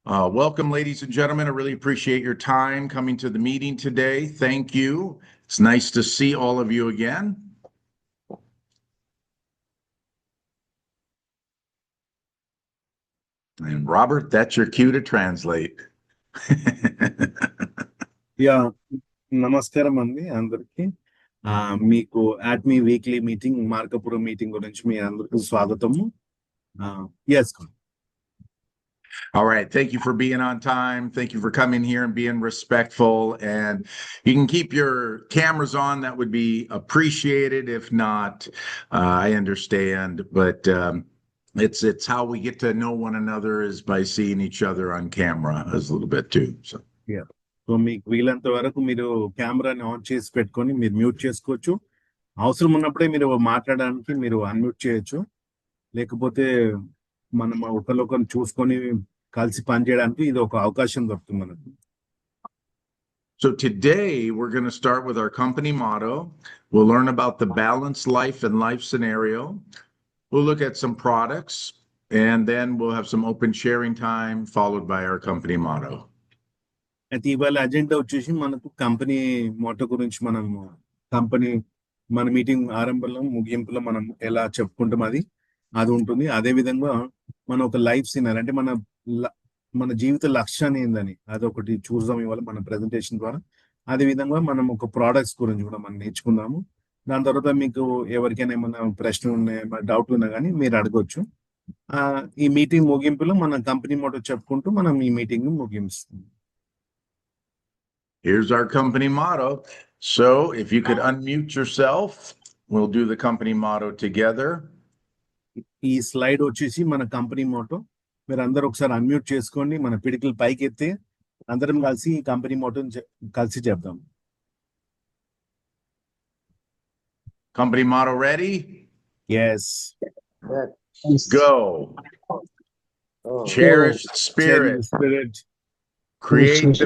Welcome, ladies and gentlemen. I really appreciate your time coming to the meeting today. Thank you. It's nice to see all of you again. And Robert, that's your cue to translate. నమస్కారం అండి అందరికి. మీకు ఆట్మీ weekly meeting Markapuram meeting గురించి మీ అందరికి స్వాగతము. Yes. All right. Thank you for being on time. Thank you for coming here and being respectful. And you can keep your cameras on. That would be appreciated. If not, I understand. But it's how we get to know one another is by seeing each other on camera as a little bit too. So మీకు వీలంత వరకు మీరు కెమెరాని on చేసి పెట్టుకొని మీరు mute చేసుకోవచ్చు. అవసరం ఉన్నప్పుడే మీరు మాట్లాడడానికి మీరు అన్మ్యూట్ చేయొచ్చు. లేకపోతే మనం ఒకరిని చూసుకొని కలిసి పనిచేయడానికి ఇది ఒక అవకాశం దొరుకుతుంది మనకు. So today we're going to start with our company motto. We'll learn about the balanced life and life scenario. We'll look at some products, and then we'll have some open sharing time followed by our company motto. అయితే ఇవాళ agenda వచ్చేసి మనకు company Moto గురించి మన meeting ఆరంభంలో ముగింపులో మనం ఎలా చెప్పుకుంటాం అది ఉంటుంది. అదే విధంగా మన ఒక లైఫ్ సీనరీ అంటే మన జీవిత లక్ష్యాన్ని ఏందని అదొకటి చూద్దాం ఇవాళ మన ప్రెజెంటేషన్ ద్వారా. అదే విధంగా మనం ఒక ప్రోడక్ట్స్ గురించి కూడా మనం నేర్చుకుందాము. దాని తర్వాత మీకు ఎవరికైనా ఏమైనా ప్రశ్నలు ఉన్నాయా డౌట్ ఉన్నా కానీ మీరు అడగొచ్చు. ఈ మీటింగ్ ముగింపులో మన కంపెనీ మోటో చెప్పుకుంటూ మనం ఈ meeting ముగిస్తాం. Here's our company motto. So if you could unmute yourself, we'll do the company motto together. ఈ స్లైడ్ వచ్చేసి మన కంపెనీ మోటో. మీరు అందరూ ఒకసారి అన్మ్యూట్ చేసుకోండి. మన పిడికిలు పైకి ఎత్తి అందరం కలిసి ఈ కంపెనీ మోటోని కలిసి చెప్దాం. Company motto ready? Yes. Go. Cherish the spirit. Create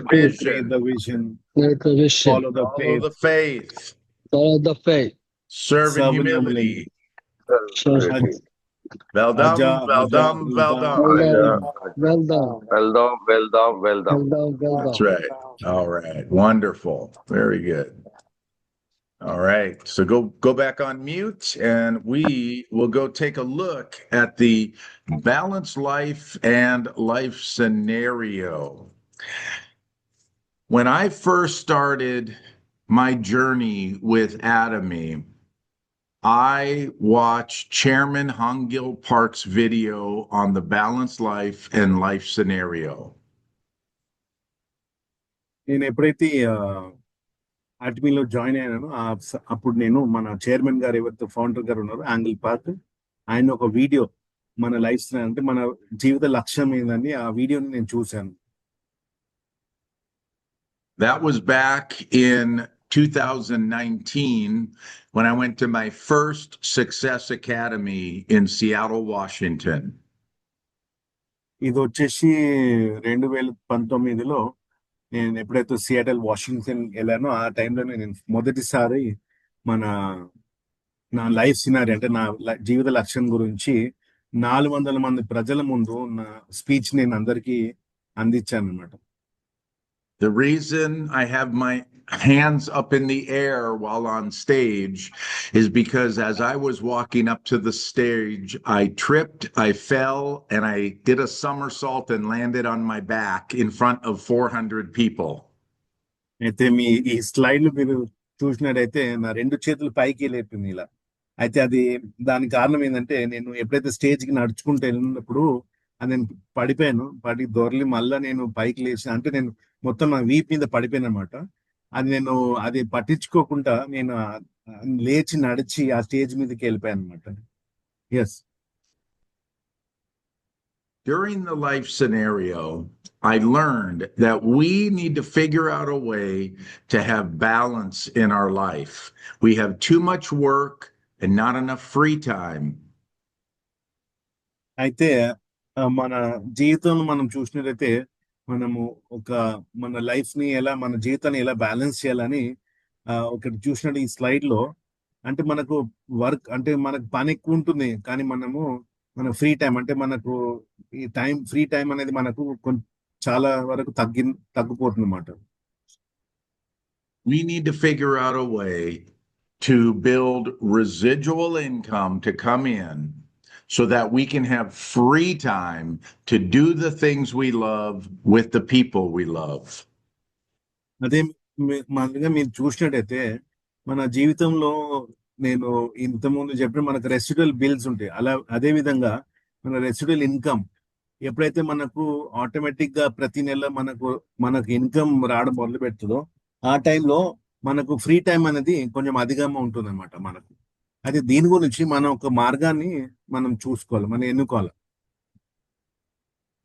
the vision. Follow the faith. Serve in humility. Well done. That's right. All right. Wonderful. Very good. All right. So go back on mute, and we will go take a look at the balanced life and life scenario. When I first started my journey with Atomy, I watched Chairman Hongil Park's video on the balanced life and life scenario. నేను ఎప్పుడైతే ఆర్టీమీలో join అయ్యానో అప్పుడు నేను మన chairman గారు ఎవరైతే founder గారు ఉన్నారో angle park, ఆయన ఒక వీడియో మన లైఫ్ అంటే మన జీవిత లక్ష్యం ఏందని ఆ వీడియోని నేను చూశాను. That was back in 2019 when I went to my first Success Academy in Seattle, Washington. ఇది వచ్చేసి 2019లో నేను ఎప్పుడైతే సియాటల్ వాషింగ్టన్ వెళ్ళానో ఆ టైంలో నేను మొదటిసారి నా లైఫ్ సినారీ అంటే నా జీవిత లక్ష్యం గురించి 400 మంది ప్రజల ముందు నా స్పీచ్ నేను అందరికీ అందించాను అన్నమాట. The reason I have my hands up in the air while on stage is because as I was walking up to the stage, I tripped, I fell, and I did a somersault and landed on my back in front of 400 people. అయితే ఈ slide మీరు చూసినట్టయితే నా 2 చేతులు పైకి లేపింది ఇలా. అయితే దానికి కారణం ఏంటంటే నేను ఎప్పుడైతే స్టేజ్కి నడుచుకుంటూ వెళ్ళినప్పుడు నేను పడి దొరలి మళ్ళా నేను పైకి లేచి అంటే నేను మొత్తం నా వీప్ మీద పడిపోయాను అనమాట. అది పట్టించుకోకుండా నేను లేచి నడిచి ఆ స్టేజ్ మీదకి వెళ్ళిపోయాను అనమాట. Yes. During the life scenario, I learned that we need to figure out a way to have balance in our life. We have too much work and not enough free time. అయితే మన జీవితంలో మనం చూసినట్లయితే మనము మన life ని మన జీవితాన్ని ఎలా బ్యాలెన్స్ చేయాలని ఒకటి చూసినట్టు ఈ స్లైడ్ లో అంటే మనకు వర్క్ అంటే మనకు పని ఎక్కువ ఉంటుంది, కానీ మన ఫ్రీ టైం అంటే మనకు ఈ ఫ్రీ టైం అనేది మనకు చాలా వరకు తగ్గిపోతుంది అన్నమాట. We need to figure out a way to build residual income to come in so that we can have free time to do the things we love with the people we love. అదే మాదిరిగా మీరు చూసినట్టయితే మన జీవితంలో నేను ఇంతకుముందు చెప్పిన మనకు రెసిడ్యువల్ బిల్స్ ఉంటాయి. అదే విధంగా మన రెసిడ్యువల్ ఇన్కమ్ ఎప్పుడైతే మనకు ఆటోమేటిక్ గా ప్రతి నెల మనకు ఇన్కమ్ రావడం మొదలు పెడుతుందో ఆ టైంలో మనకు ఫ్రీ టైం అనేది కొంచెం అధికంగా ఉంటుంది అనమాట మనకు. అయితే దీని గురించి మనం ఒక మార్గాన్ని మనం చూసుకోవాలి, మనం ఎన్నుకోవాలి.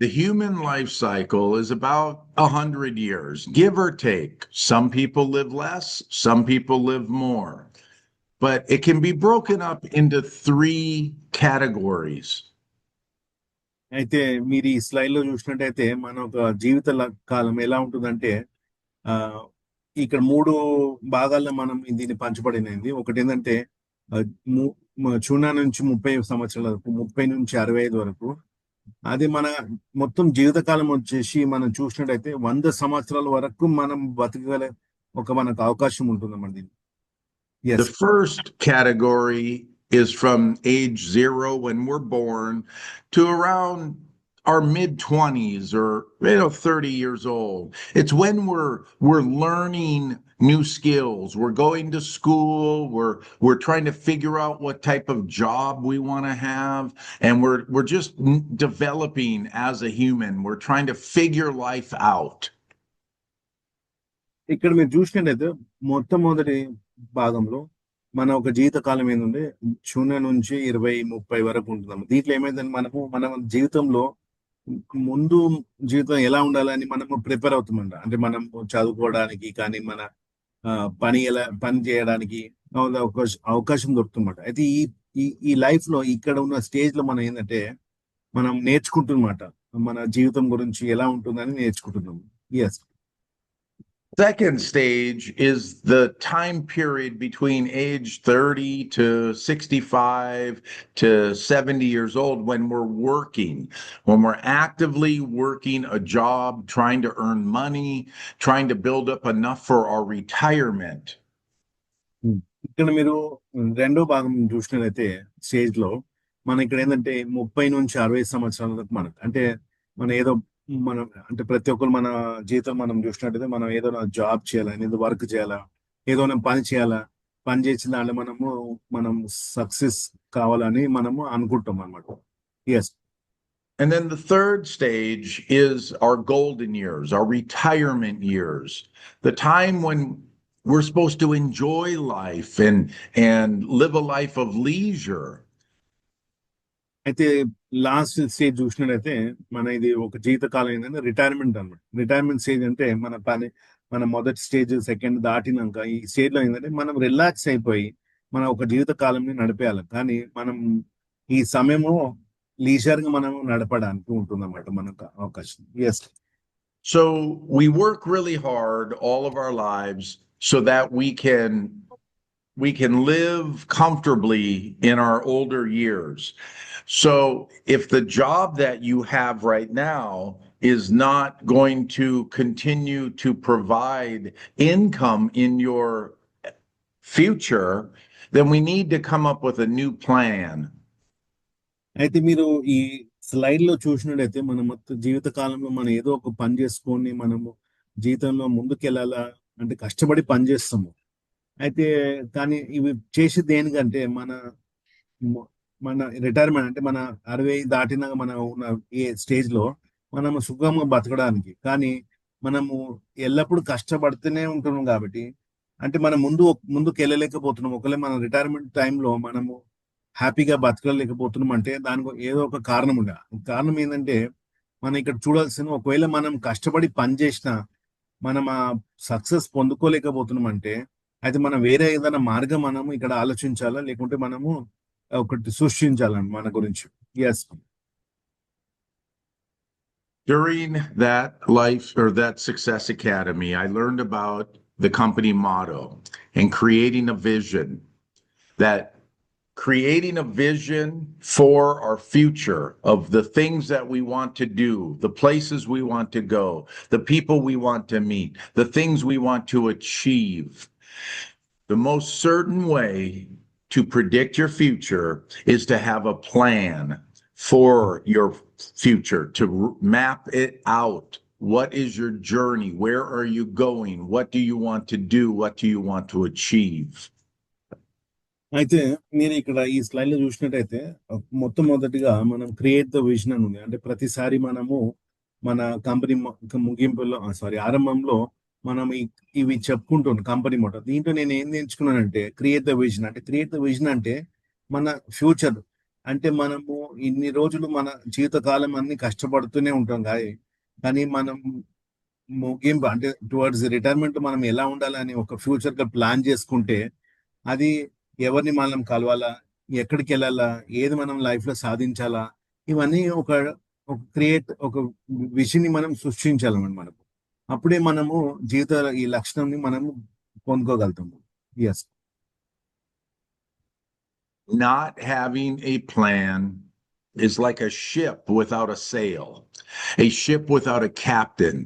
The human life cycle is about 100 years, give or take. Some people live less, some people live more. But it can be broken up into 3 categories. అయితే మీరు ఈ స్లైడ్ లో చూసినట్టయితే మన ఒక జీవిత కాలం ఎలా ఉంటుందంటే ఇక్కడ 3 భాగాల్లో మనం దీన్ని పంచబడినది. ఒకటి ఏంటంటే శూన్య నుంచి 30 సంవత్సరాల వరకు, 30 నుంచి 65 వరకు. అది మన మొత్తం జీవితకాలం వచ్చేసి మనం చూసినట్టయితే 100 సంవత్సరాల వరకు మనం బతకగల మనకు అవకాశం ఉంటుంది. The first category is from age 0 when we're born to around our mid-20s or 30 years old. It's when we're learning new skills. We're going to school. We're trying to figure out what type of job we want to have, and we're just developing as a human. We're trying to figure life out. ఇక్కడ మీరు చూసినట్లయితే మొట్టమొదటి భాగంలో మన ఒక జీవిత కాలం ఏంటంటే 0 నుంచి 20-30 వరకు ఉంటుంది. దీంట్లో ఏమైందంటే మన జీవితంలో ముందు జీవితం ఎలా ఉండాలని మనము ప్రిపేర్ అవుతామంట. అంటే మనం చదువుకోవడానికి కానీ మన పని చేయడానికి అవకాశం దొరుకుతుందన్నమాట. అయితే ఈ లైఫ్ లో ఇక్కడ ఉన్న స్టేజ్ లో మనం ఏంటంటే మనం నేర్చుకుంటున్నమాట, మన జీవితం గురించి ఎలా ఉంటుందని నేర్చుకుంటున్నాము. Yes. Second stage is the time period between age 30 to 65 to 70 years old when we're actively working a job, trying to earn money, trying to build up enough for our retirement. ఇక్కడ మీరు రెండో భాగం చూసినట్లయితే stage లో మన ఇక్కడ ఏంటంటే 30 నుంచి 60 సంవత్సరాల వరకు అంటే ప్రతి ఒక్కరు మన జీవితం మనం చూసినట్టయితే మనం ఏదో జాబ్ చేయాలా, ఏదో వర్క్ చేయాలా, ఏదో పని చేయాలా, పని చేసిన దాంట్లో మనం సక్సెస్ కావాలని మనము అనుకుంటాం అన్నమాట. Yes. And then the third stage is our golden years, our retirement years, the time when we're supposed to enjoy life and live a life of leisure. అయితే లాస్ట్ స్టేజ్ చూసినట్టయితే ఇది ఒక జీవితకాలం ఏంటంటే రిటైర్మెంట్ అనమాట. రిటైర్మెంట్ స్టేజ్ అంటే మన మొదటి స్టేజ్, సెకండ్ దాటినాక ఈ స్టేజ్ లో ఏంటంటే మనం రిలాక్స్ అయిపోయి మన ఒక జీవిత కాలంని నడిపేయాలి. కానీ మనం ఈ సమయము లీజర్ గా మనం నడపడానికి ఉంటుందన్నమాట మనకు అవకాశం. Yes. So we work really hard all of our lives so that we can live comfortably in our older years. So if the job that you have right now is not going to continue to provide income in your future, then we need to come up with a new plan. అయితే మీరు ఈ slide లో చూసినట్టయితే మన మొత్తం జీవిత కాలంలో మనం ఏదో ఒక పని చేసుకొని మనము జీవితంలో ముందుకెళ్ళాలా అంటే కష్టపడి పని చేస్తాము. అయితే కానీ ఇవి చేసి దేనికంటే మన రిటైర్మెంట్ అంటే మన 60 దాటినాక మనం ఉన్న ఈ స్టేజ్ లో మనము సుఖంగా బతకడానికి. కానీ మనము ఎల్లప్పుడూ కష్టపడుతూనే ఉంటున్నాం కాబట్టి అంటే మనం ముందుకు వెళ్ళలేకపోతున్నాం. ఒకవేళ మన రిటైర్మెంట్ టైంలో మనము హ్యాపీగా బతకలేకపోతున్నాం అంటే దానికి ఏదో ఒక కారణం ఉండే. కారణం ఏంటంటే మనం ఇక్కడ చూడాల్సిన, ఒకవేళ మనం కష్టపడి పని చేసినా మనం ఆ సక్సెస్ పొందుకోలేకపోతున్నాం అంటే అయితే మనం వేరే ఏదైనా మార్గం మనము ఇక్కడ ఆలోచించాలా, లేకుంటే మనము ఒకటి సృష్టించాలని మన గురించి. Yes. During that life or that Success Academy, I learned about the company motto and creating a vision that creating a vision for our future of the things that we want to do, the places we want to go, the people we want to meet, the things we want to achieve. The most certain way to predict your future is to have a plan for your future, to map it out. What is your journey? Where are you going? What do you want to do? What do you want to achieve? అయితే మీరు ఇక్కడ ఈ slide లో చూసినట్టయితే మొట్టమొదటిగా మనం create the vision అని ఉంది. అంటే ప్రతిసారి మనము మన కంపెనీ ముగింపులో ఆరంభంలో మనం ఇవి చెప్పుకుంటున్నాం కంపెనీ మోటో. దీంట్లో నేను ఏం ఎంచుకున్నానంటే క్రియేట్ ద విజన్. అంటే క్రియేట్ ద విజన్ అంటే మన ఫ్యూచర్. అంటే మనము ఇన్ని రోజులు మన జీవితకాలం అన్ని కష్టపడుతూనే ఉంటాం కానీ మనం ముగింపు అంటే టువర్డ్స్ రిటైర్మెంట్ మనం ఎలా ఉండాలని ఒక ఫ్యూచర్ గా ప్లాన్ చేసుకుంటే అది ఎవరిని మనం కలవాలా, ఎక్కడికి వెళ్ళాలా, ఏది మనం లైఫ్ లో సాధించాలా, ఇవన్నీ ఒక విషయాన్ని మనం సృష్టించాలన్నమాట మనకు. అప్పుడే మనము జీవిత ఈ లక్షణాన్ని మనము పొందుకోగలుగుతాము. Yes. Not having a plan is like a ship without a sail, a ship without a captain,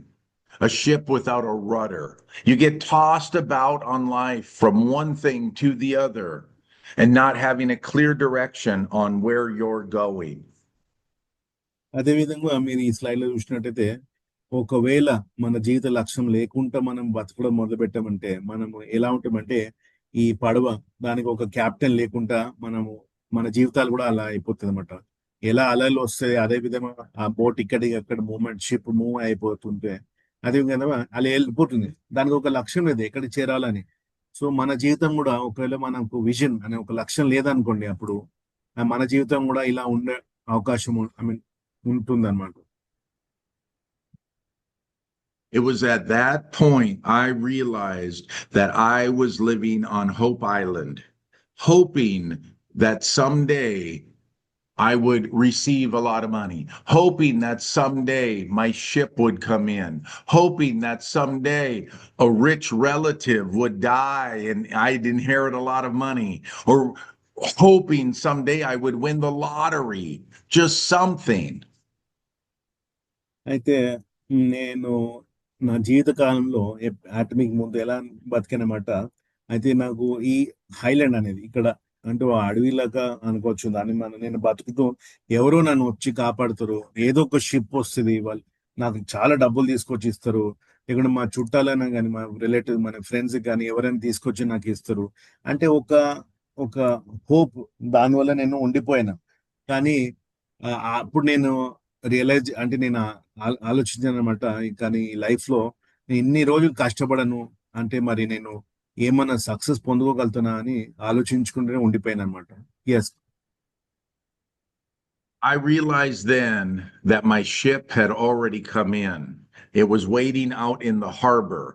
a ship without a rudder. You get tossed about on life from one thing to the other and not having a clear direction on where you're going. అదేవిధంగా మీరు ఈ slide లో చూసినట్టయితే ఒకవేళ మన జీవిత లక్ష్యం లేకుండా మనం బతకడం మొదలు పెట్టామంటే మనము ఎలా ఉంటామంటే ఈ పడవ దానికి ఒక క్యాప్టెన్ లేకుండా మన జీవితాలు కూడా అలా అయిపోతుంది అనమాట. ఎలా అలలు వస్తాయి అదే విధంగా ఆ బోట్ ఇక్కడికి అక్కడ షిప్ మూవ్ అయిపోతుంటే అదే విధంగా అలా వెళ్ళిపోతుంది. దానికి ఒక లక్ష్యం లేదు ఎక్కడికి చేరాలని. సో మన జీవితం కూడా ఒకవేళ మనకు విజన్ అనే ఒక లక్ష్యం లేదనుకోండి, అప్పుడు మన జీవితం కూడా ఇలా ఉండే అవకాశం ఉంటుంది అన్నమాట. It was at that point I realized that I was living on Hope Island, hoping that someday I would receive a lot of money, hoping that someday my ship would come in, hoping that someday a rich relative would die and I'd inherit a lot of money, or hoping someday I would win the lottery, just something. అయితే నేను నా జీవిత కాలంలో atomic ముందు ఎలా బతికానమాట. అయితే నాకు ఈ Highland అనేది ఇక్కడ అంటే అడవిలాగా అనుకోవచ్చు దాన్ని. నేను బతుకుతూ ఎవరో నన్ను వచ్చి కాపాడుతారు, ఏదో ఒక షిప్ వస్తుంది, వాళ్ళు నాకు చాలా డబ్బులు తీసుకొచ్చి ఇస్తారు. ఇక్కడ మా చుట్టాలైనా కానీ మా రిలేటివ్ మన ఫ్రెండ్స్ కానీ ఎవరైనా తీసుకొచ్చి నాకు ఇస్తారు. అంటే ఒక హోప్, దానివల్ల నేను ఉండిపోయాను. కానీ అప్పుడు నేను రియలైజ్ అంటే నేను ఆలోచించాను అనమాట. కానీ లైఫ్ లో నేను ఇన్ని రోజులు కష్టపడను అంటే మరి నేను ఏమన్నా సక్సెస్ పొందుకోగలుగుతున్నా అని ఆలోచించుకుంటూనే ఉండిపోయాను అనమాట. Yes. I realized then that my ship had already come in. It was waiting out in the harbor.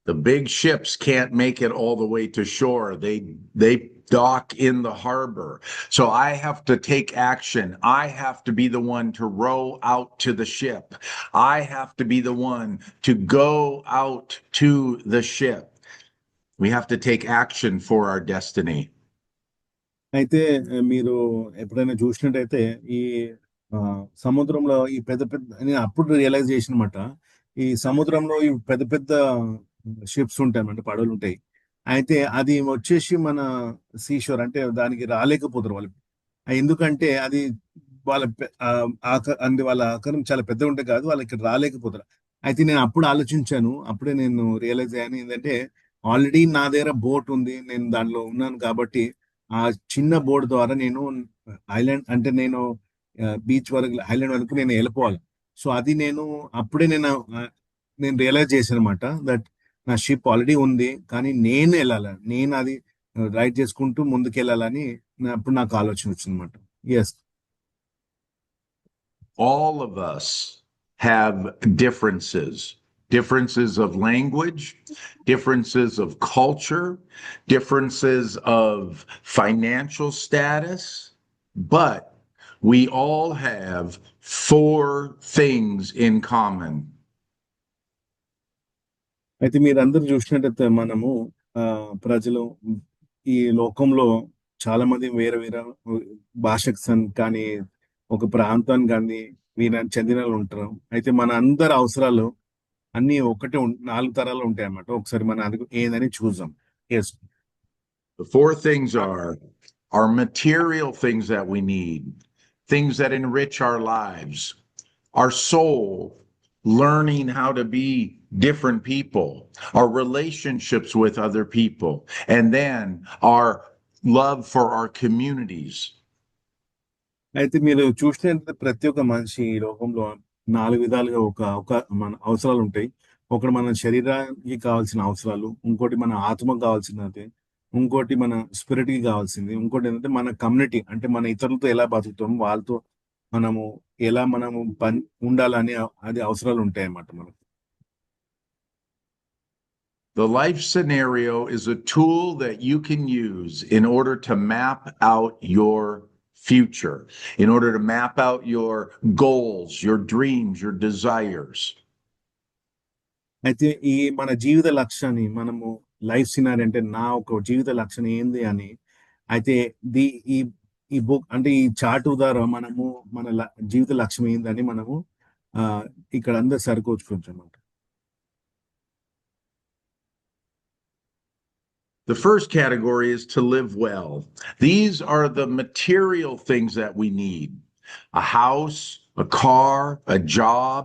The big ships can't make it all the way to shore. They dock in the harbor. So I have to take action. I have to be the one to row out to the ship. I have to be the one to go out to the ship. We have to take action for our destiny. అయితే మీరు ఎప్పుడైనా చూసినట్టయితే ఈ సముద్రంలో ఈ పెద్ద నేను అప్పుడు రియలైజ్ చేసిన అనమాట. ఈ సముద్రంలో ఈ పెద్ద షిప్స్ ఉంటాయి అన్నమాట, పడవలు ఉంటాయి. అయితే అది వచ్చేసి మన సీషోర్ అంటే దానికి రాలేకపోతారు వాళ్ళు. ఎందుకంటే అది వాళ్ళ వాళ్ళ ఆకారం చాలా పెద్దగా ఉంటే కాదు, వాళ్ళు ఇక్కడ రాలేకపోతారు. అయితే నేను అప్పుడు ఆలోచించాను, అప్పుడే నేను రియలైజ్ అయ్యాను ఏంటంటే ఆల్రెడీ నా దగ్గర బోట్ ఉంది, నేను దానిలో ఉన్నాను కాబట్టి ఆ చిన్న బోట్ ద్వారా నేను ఐలాండ్ అంటే నేను బీచ్ వరకు ఐలాండ్ వరకు నేను వెళ్ళిపోవాలి. సో అది అప్పుడే నేను రియలైజ్ చేశాను అనమాట దట్ నా షిప్ ఆల్రెడీ ఉంది, కానీ నేను వెళ్ళాలి, నేను అది రైడ్ చేసుకుంటూ ముందుకు వెళ్ళాలని అప్పుడు నాకు ఆలోచన వచ్చిందన్నమాట. Yes. All of us have differences of language, differences of culture, differences of financial status, but we all have 4 things in common. అయితే మీరందరూ చూసినట్టయితే మనము ప్రజలు ఈ లోకంలో చాలా మంది వేరే వేరే భాషకు కానీ ఒక ప్రాంతానికి కానీ చెందిన వాళ్ళు ఉంటారు. అయితే మన అందరి అవసరాలు అన్ని ఒకటే 4 తరాలు ఉంటాయి అన్నమాట. ఒకసారి మనం అది ఏదని చూద్దాం. Yes. The four things are material things that we need, things that enrich our lives, our soul, learning how to be different people, our relationships with other people, and then our love for our communities. అయితే మీరు చూసినట్లయితే ప్రతి ఒక్క మనిషి ఈ లోకంలో 4 విధాలుగా ఒక మన అవసరాలు ఉంటాయి. ఒకటి మన శరీరానికి కావాల్సిన అవసరాలు, ఇంకోటి మన ఆత్మకు కావాల్సినది, ఇంకోటి మన స్పిరిట్‌కి కావాల్సింది, ఇంకోటి ఏంటంటే మన కమ్యూనిటీ అంటే మన ఇతరులతో ఎలా బతుకుతాం, వాళ్ళతో మనము ఎలా మనము ఉండాలని అది అవసరాలు ఉంటాయన్నమాట మనకు. The life scenario is a tool that you can use in order to map out your future, in order to map out your goals, your dreams, your desires. అయితే ఈ మన జీవిత లక్ష్యాన్ని మనము లైఫ్ సినారీ అంటే నా ఒక జీవిత లక్ష్యం ఏంది అని అయితే ది ఈ ఈ బుక్ అంటే ఈ చార్ట్ ద్వారా మనము మన జీవిత లక్ష్యం ఏందని మనము ఇక్కడ అందరు సరికోచుకోవచ్చు అన్నమాట. The first category is to live well. These are the material things that we need: a house, a car, a job,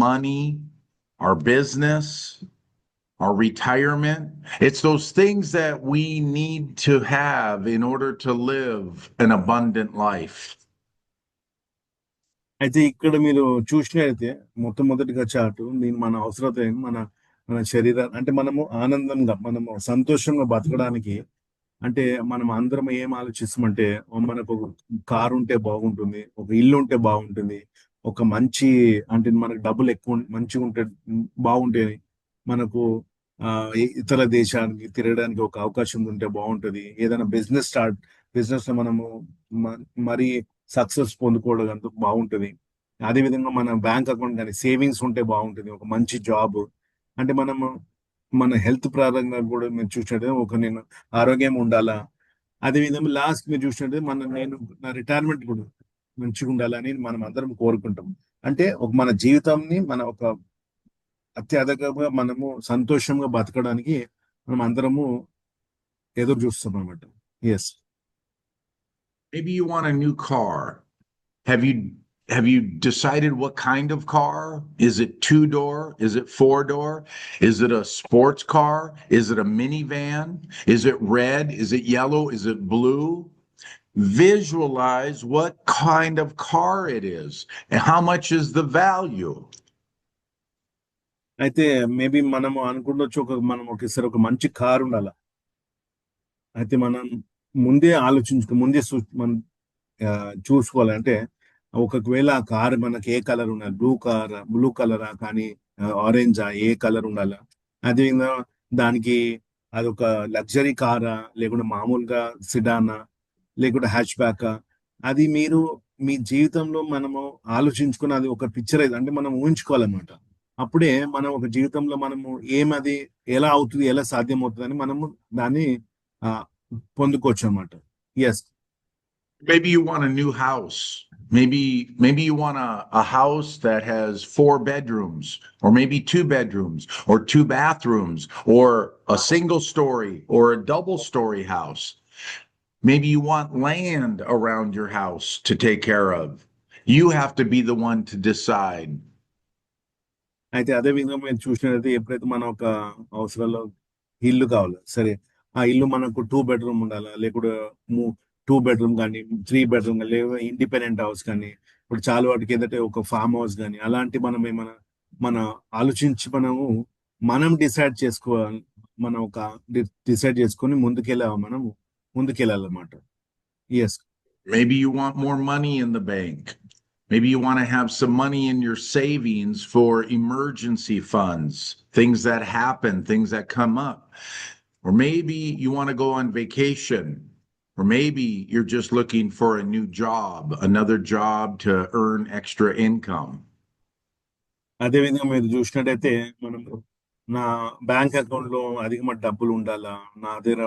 money, our business, our retirement. It's those things that we need to have in order to live an abundant life. అయితే ఇక్కడ మీరు చూసినట్లయితే మొట్టమొదటిగా చాటు నేను మన అవసరత మన మన శరీరం అంటే మనము ఆనందంగా మనము సంతోషంగా బతకడానికి అంటే మనం అందరం ఏం ఆలోచిస్తామంటే మనకు ఒక కారు ఉంటే బాగుంటుంది, ఒక ఇల్లు ఉంటే బాగుంటుంది, ఒక మంచి అంటే మనకు డబ్బులు ఎక్కువ మంచిగా ఉంటే బాగుంటే మనకు ఇతర దేశానికి తిరగడానికి ఒక అవకాశం ఉంటే బాగుంటుంది. ఏదైనా బిజినెస్ లో మనము మరీ సక్సెస్ పొందుకోవడం అంత బాగుంటుంది. అదేవిధంగా మన బ్యాంక్ అకౌంట్ కానీ సేవింగ్స్ ఉంటే బాగుంటుంది, ఒక మంచి జాబ్ అంటే మనము మన హెల్త్ పరంగా కూడా మీరు చూసినట్టు నేను ఆరోగ్యం ఉండాలా. అదేవిధంగా లాస్ట్ మీరు చూసినట్టు నేను నా రిటైర్మెంట్ కూడా మంచిగా ఉండాలని మనం అందరం కోరుకుంటాం. అంటే మన జీవితాన్ని మన ఒక అత్యధికంగా మనము సంతోషంగా బతకడానికి మనం అందరము ఎదురు చూస్తాం అన్నమాట. Yes. Maybe you want a new car. Have you decided what kind of car? Is it 2-door? Is it 4-door? Is it a sports car? Is it a minivan? Is it red? Is it yellow? Is it blue? Visualize what kind of car it is and how much is the value. అయితే maybe మనము అనుకుంటొచ్చు మనం ఒకసారి ఒక మంచి car ఉండాల. అయితే మనం ముందే ముందే మనం చూసుకోవాలంటే ఒకవేళ ఆ కార్ మనకి ఏ కలర్ ఉండాలి, బ్లూ కలరా కానీ ఆరెంజా, ఏ కలర్ ఉండాలా. అదేవిధంగా దానికి అదొక లగ్జరీ కారా లేకుంటే మామూలుగా సిడానా లేకుంటే హ్యాచ్ బ్యాకా అది మీరు మీ జీవితంలో మనము ఆలోచించుకుని అది ఒక పిక్చర్ అయితే అంటే మనం ఊహించుకోవాలన్నమాట. అప్పుడే మనం ఒక జీవితంలో మనము ఏమది ఎలా అవుతుంది, ఎలా సాధ్యం అవుతుంది అని మనము దాన్ని పొందుకోవచ్చు అన్నమాట. Yes. Maybe you want a new house. Maybe you want a house that has 4 bedrooms, or maybe 2 bedrooms, or 2 bathrooms, or a single story or a double story house. Maybe you want land around your house to take care of. You have to be the one to decide. అయితే అదే విధంగా మేము చూసినట్లయితే ఎప్పుడైతే మనం ఒక అవసరాల్లో ఇల్లు కావాలి, సరే ఆ ఇల్లు మనకు 2 బెడ్రూమ్ ఉండాలా లేకుంటే 2 బెడ్రూమ్ కానీ 3 బెడ్రూమ్ కానీ లేదా ఇండిపెండెంట్ హౌస్ కానీ ఇప్పుడు చాలా వాటికి ఏంటంటే ఒక ఫామ్ హౌస్ కానీ అలాంటి మనం ఏమైనా మన ఆలోచించి మనం డిసైడ్ చేసుకోవాలి. మనం ఒక డిసైడ్ చేసుకొని ముందుకెళ్ళాలన్నమాట. Yes. Maybe you want more money in the bank. Maybe you want to have some money in your savings for emergency funds, things that happen, things that come up. Or maybe you want to go on vacation. Or maybe you're just looking for a new job, another job to earn extra income. అదే విధంగా మీరు చూసినట్టయితే నా bank account లో అధికమైన డబ్బులు ఉండాలా, నా దగ్గర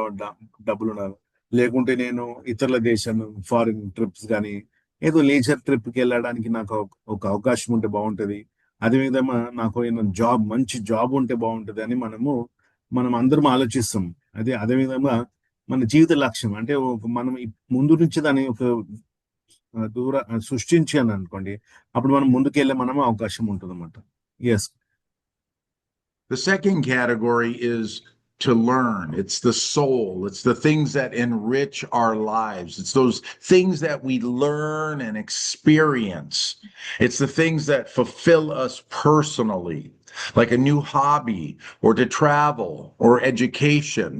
డబ్బులు ఉండాలి. లేకుంటే నేను ఇతరుల దేశం ఫారిన్ ట్రిప్స్ కానీ ఏదో లేజర్ ట్రిప్కి వెళ్ళడానికి నాకు ఒక అవకాశం ఉంటే బాగుంటది. అదేవిధంగా నాకు మంచి జాబ్ ఉంటే బాగుంటది అని మనం అందరం ఆలోచిస్తాం. అదే విధంగా మన జీవిత లక్ష్యం అంటే మనం ముందు నుంచి దాన్ని ఒక సృష్టించాను అనుకోండి, అప్పుడు మనం ముందుకెళ్ళే అవకాశం ఉంటుంది అన్నమాట. Yes. The second category is to learn. It's the soul. It's the things that enrich our lives. It's those things that we learn and experience. It's the things that fulfill us personally, like a new hobby or to travel or education.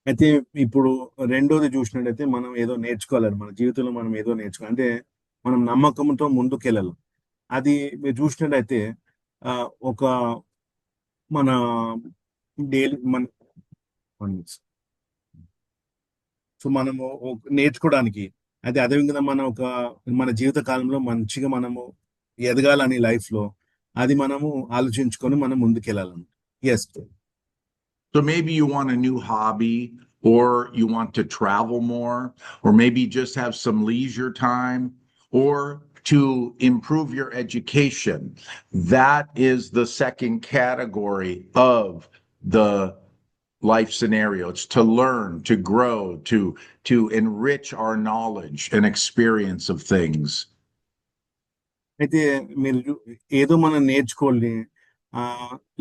అయితే ఇప్పుడు రెండోది చూసినట్టయితే మనం ఏదో నేర్చుకోవాలి, మన జీవితంలో మనం ఏదో నేర్చుకోవాలి అంటే మనం నమ్మకంతో ముందుకెళ్ళాలి. అది మీరు చూసినట్టయితే ఒక మన డైలీ సో మనము నేర్చుకోవడానికి అయితే అదేవిధంగా మన జీవిత కాలంలో మంచిగా మనము ఎదగాలని లైఫ్ లో అది మనము ఆలోచించుకొని మనం ముందుకెళ్ళాలి. Yes. So maybe you want a new hobby, or you want to travel more, or maybe just have some leisure time, or to improve your education. That is the second category of the life scenario. It's to learn, to grow, to enrich our knowledge and experience of things. అయితే మీరు ఏదో మనం నేర్చుకోవాలి,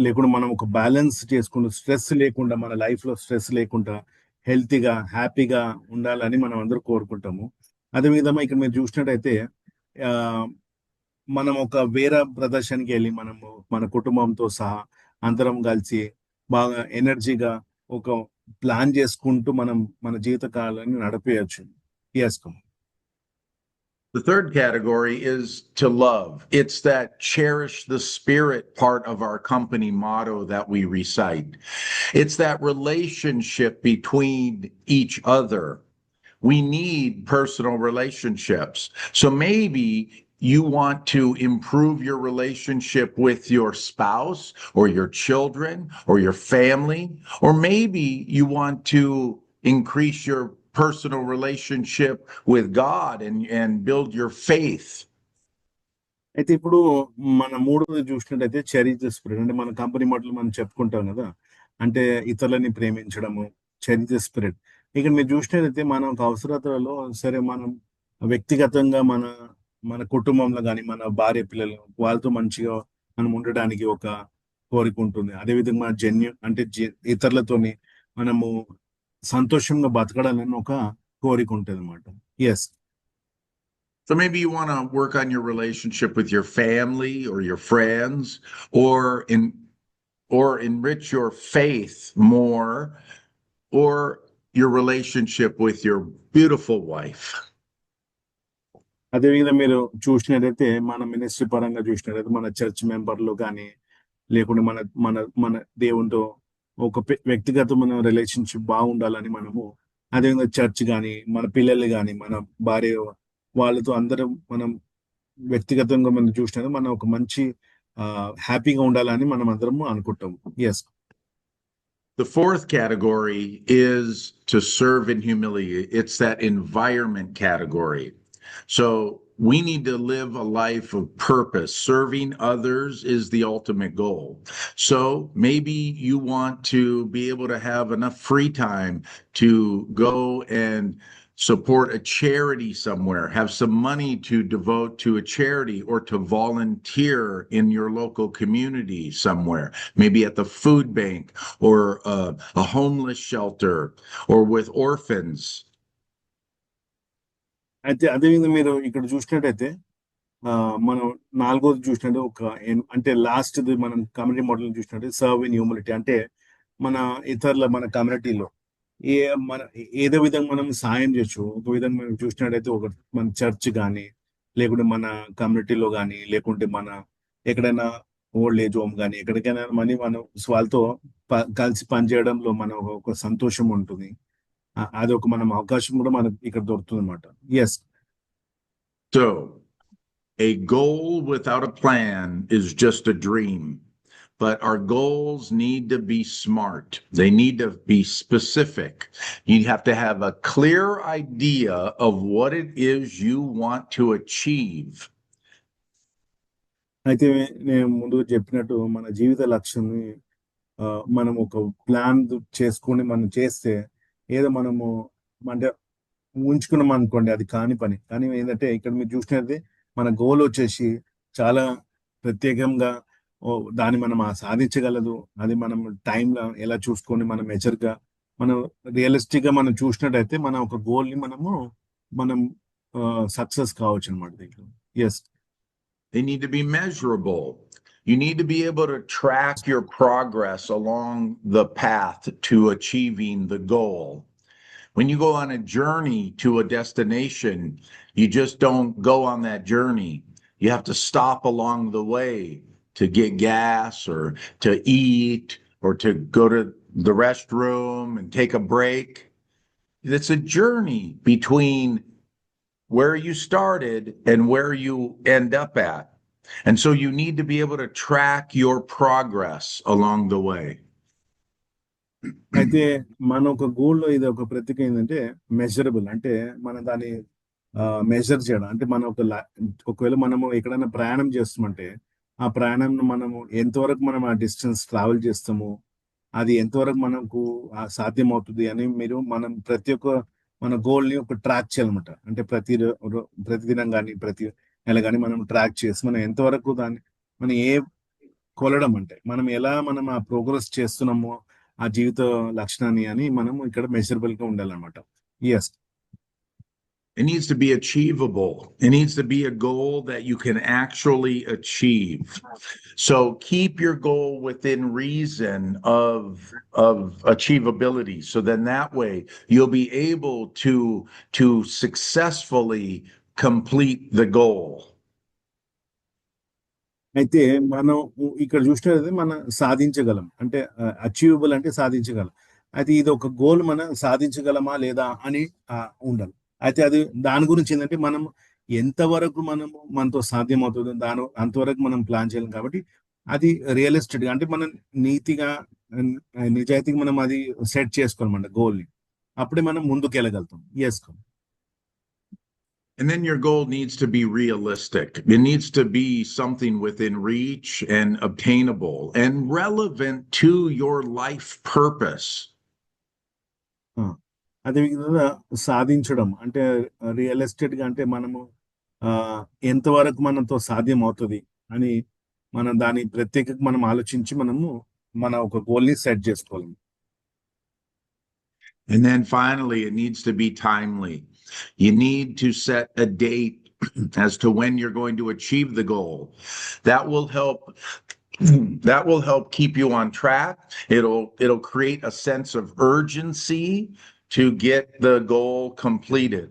లేకుండా మనం ఒక balance చేసుకుంటూ stress లేకుండా మన లైఫ్ లో స్ట్రెస్ లేకుండా హెల్తీగా హ్యాపీగా ఉండాలని మనం అందరూ కోరుకుంటాము. అదేవిధంగా ఇక్కడ మీరు చూసినట్టయితే మనం ఒక వేరే ప్రదర్శనకి వెళ్ళి మన కుటుంబంతో సహా అందరం కలిసి బాగా ఎనర్జీగా ఒక ప్లాన్ చేసుకుంటూ మన జీవిత కాలాన్ని నడిపేయచ్చు. Yes. The third category is to love. It's that cherish the spirit part of our company motto that we recite. It's that relationship between each other. We need personal relationships. So maybe you want to improve your relationship with your spouse or your children or your family, or maybe you want to increase your personal relationship with God and build your faith. అయితే ఇప్పుడు మన మూడోది చూసినట్టయితే cherish the spirit అంటే మన company model మనం చెప్పుకుంటాం కదా, అంటే ఇతరులని ప్రేమించడము, చెరిష్ ది స్పిరిట్. ఇక్కడ మీరు చూసినట్టయితే మన ఒక అవసరతలో సరే మనం వ్యక్తిగతంగా మన కుటుంబంలో కానీ మన భార్య పిల్లలు వాళ్ళతో మంచిగా మనం ఉండడానికి ఒక కోరిక ఉంటుంది. అదేవిధంగా అంటే ఇతరులతోని మనము సంతోషంగా బతకడాలని ఒక కోరిక ఉంటుంది అన్నమాట. Yes. So maybe you want to work on your relationship with your family or your friends, or enrich your faith more, or your relationship with your beautiful wife. అదేవిధంగా మీరు చూసినట్టయితే మన మినిస్ట్రీ పరంగా చూసినట్టయితే మన చర్చ్ మెంబర్లు కానీ లేకుంటే మన మన మన దేవునితో ఒక వ్యక్తిగతమైన రిలేషన్షిప్ బాగుండాలని అదేవిధంగా చర్చ్ కానీ మన పిల్లలు కానీ మన భార్య వాళ్ళతో అందరం మనం వ్యక్తిగతంగా మనం చూసినట్టు మనం ఒక మంచి హ్యాపీగా ఉండాలని మనం అందరం అనుకుంటాం. Yes. The fourth category is to serve in humility. It's that environment category. So we need to live a life of purpose. Serving others is the ultimate goal. So maybe you want to be able to have enough free time to go and support a charity somewhere, have some money to devote to a charity, or to volunteer in your local community somewhere, maybe at the food bank or a homeless shelter or with orphans. అయితే అదేవిధంగా మీరు ఇక్కడ చూసినట్టయితే మనం నాలుగోది చూసినట్టు అంటే last మనం కమ్యూనిటీ మోడల్ చూసినట్టు సర్వ్ ఇన్ హ్యూమిలిటీ అంటే మన కమ్యూనిటీలో ఏదో విధంగా మనం సాయం చేయొచ్చు. ఒక విధంగా మనం చూసినట్టయితే మన చర్చ్ కానీ లేకుంటే మన కమ్యూనిటీలో కానీ లేకుంటే మన ఎక్కడైనా ఓల్డ్ ఏజ్ హోమ్ కానీ ఎక్కడికైనా మనం వాళ్ళతో కలిసి పనిచేయడంలో ఒక సంతోషం ఉంటుంది. అది ఒక అవకాశం కూడా మనకు ఇక్కడ దొరుకుతుంది అన్నమాట. Yes. So a goal without a plan is just a dream. but our goals need to be smart. They need to be specific. You have to have a clear idea of what it is you want to achieve. అయితే నేను ముందుగా చెప్పినట్టు మన జీవిత లక్ష్యాన్ని మనం ఒక plan చేసుకొని మనం చేస్తే ఏదో మనము అంటే ఉంచుకున్నాం అనుకోండి, అది కాని పని. కానీ ఏంటంటే ఇక్కడ మీరు చూసినట్లయితే మన గోల్ వచ్చేసి చాలా ప్రత్యేకంగా దాన్ని మనం సాధించగలదు. అది మనం టైంలో ఎలా చూసుకొని మనం మెజర్గా మనం రియలిస్టిక్ గా మనం చూసినట్టయితే మన ఒక గోల్ ని మనం సక్సెస్ కావచ్చు అనమాట దీంట్లో. Yes, They need to be measurable. You need to be able to track your progress along the path to achieving the goal. When you go on a journey to a destination, you just don't go on that journey. You have to stop along the way to get gas or to eat or to go to the restroom and take a break. It's a journey between where you started and where you end up at. And so you need to be able to track your progress along the way. అయితే మన ఒక goal లో ఇది ఒక ప్రత్యేక ఏంటంటే measurable. అంటే మనం దాన్ని మెజర్ చేయడం. అంటే మన ఒకవేళ మనము ఎక్కడైనా ప్రయాణం చేస్తామంటే ఆ ప్రయాణం మనము ఎంతవరకు మనం ఆ డిస్టెన్స్ ట్రావెల్ చేస్తాము, అది ఎంతవరకు మనకు సాధ్యం అవుతుంది అని మనం ప్రతి ఒక్క మన గోల్ ని ఒక ట్రాక్ చేయాలన్నమాట. అంటే ప్రతిదినం కానీ ప్రతి నెల కానీ మనం ట్రాక్ చేసి మనం ఎంతవరకు దాన్ని మనం కొలడం అంటే మనం ఎలా ఆ ప్రోగ్రెస్ చేస్తున్నామో ఆ జీవిత లక్షణాన్ని అని మనం ఇక్కడ మెజరబుల్ గా ఉండాలన్నమాట. Yes, it needs to be achievable. It needs to be a goal that you can actually achieve. So keep your goal within reason of achievability. So then that way you'll be able to successfully complete the goal. అయితే మనం ఇక్కడ చూసినట్లయితే మనం సాధించగలం. అంటే achievable అంటే సాధించగలం. అయితే ఇది ఒక గోల్ మనం సాధించగలమా లేదా అని ఉండాలి. అయితే అది దాని గురించి ఏంటంటే మనం ఎంతవరకు మనతో సాధ్యం అవుతుందో అంతవరకు మనం ప్లాన్ చేయాలి. కాబట్టి అది రియలిస్టిక్ అంటే మనం నిజాయితీగా మనం అది సెట్ చేసుకోవాలన్నమాట గోల్ ని. అప్పుడే మనం ముందుకు వెళ్ళగలుగుతాం. Yes. And then your goal needs to be realistic. It needs to be something within reach and obtainable and relevant to your life purpose. అదే విధంగా సాధించడం అంటే రియలిస్టిక్ గా అంటే మనము ఎంతవరకు మనతో సాధ్యం అవుతుంది అని మనం దాని ప్రత్యేకంగా మనం ఆలోచించి మన ఒక గోల్ ని సెట్ చేసుకోవాలి. And then finally, it needs to be timely. You need to set a date as to when you're going to achieve the goal. That will help keep you on track. It'll create a sense of urgency to get the goal completed.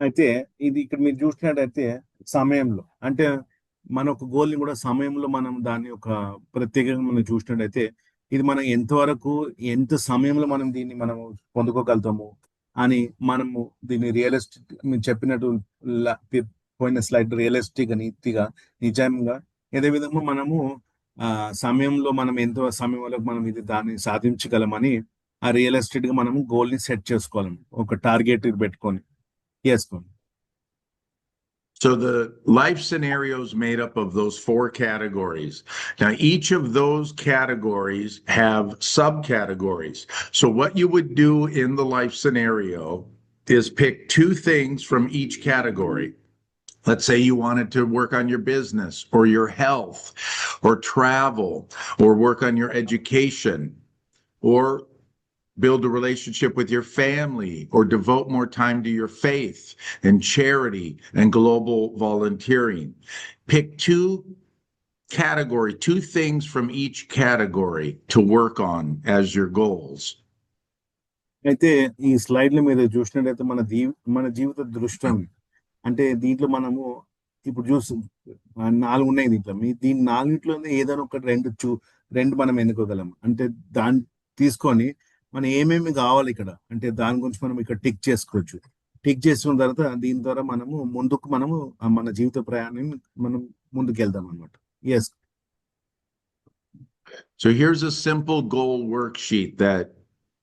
అయితే ఇది ఇక్కడ మీరు చూసినట్టయితే సమయంలో అంటే మన ఒక goal ని కూడా సమయంలో మనం దాన్ని ఒక ప్రత్యేకంగా మనం చూసినట్టయితే ఇది మనం ఎంత సమయంలో మనం దీన్ని పొందుకోగలుగుతాము అని మనము దీన్ని రియలిస్టిక్ మీరు చెప్పినట్టు పోయిన స్లైడ్ రియలిస్టిక్ నీతిగా నిజంగా ఏదే విధంగా సమయంలో ఎంతో సమయంలో దాన్ని సాధించగలమని ఆ రియలిస్టిక్ గా గోల్ ని సెట్ చేసుకోవాలి, ఒక టార్గెట్ పెట్టుకొని చేసుకోండి. So the life scenarios made up of those 4 categories. Now, each of those categories have subcategories. So what you would do in the life scenario is pick 2 things from each category. Let's say you wanted to work on your business or your health or travel or work on your education or build a relationship with your family or devote more time to your faith and charity and global volunteering. Pick 2 things from each category to work on as your goals. అయితే ఈ slide లో మీరు చూసినట్లయితే మన జీవిత దృష్టం అంటే దీంట్లో ఇప్పుడు 4 ఉన్నాయి దీంట్లో. దీని 4 ఏదైనా ఒక 2 మనం ఎన్నుకోగలం. అంటే దాన్ని తీసుకొని మనం ఏమేమి కావాలి ఇక్కడ అంటే దాని గురించి మనం ఇక్కడ టిక్ చేసుకోవచ్చు. టిక్ చేసుకున్న తర్వాత దీని ద్వారా ముందుకు మన జీవిత ప్రయాణాన్ని ముందుకు వెళ్దాం అనమాట. Yes. So here's a simple goal worksheet that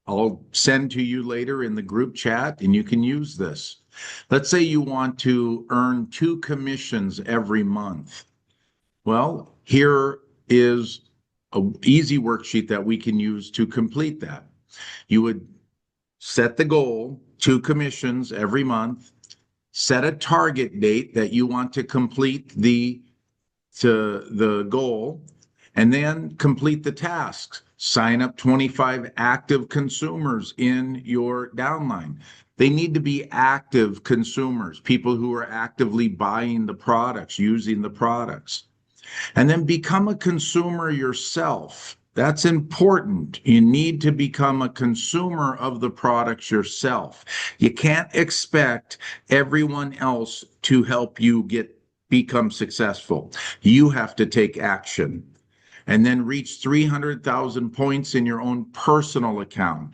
I'll send to you later in the group chat, and you can use this. Let's say you want to earn 2 commissions every month. Well, here is an easy worksheet that we can use to complete that. You would set the goal, 2 commissions every month, set a target date that you want to complete the goal, and then complete the tasks. Sign up 25 active consumers in your downline. They need to be active consumers, people who are actively buying the products, using the products. And then become a consumer yourself. That's important. You need to become a consumer of the products yourself. You can't expect everyone else to help you become successful. You have to take action and then reach 300,000 points in your own personal account.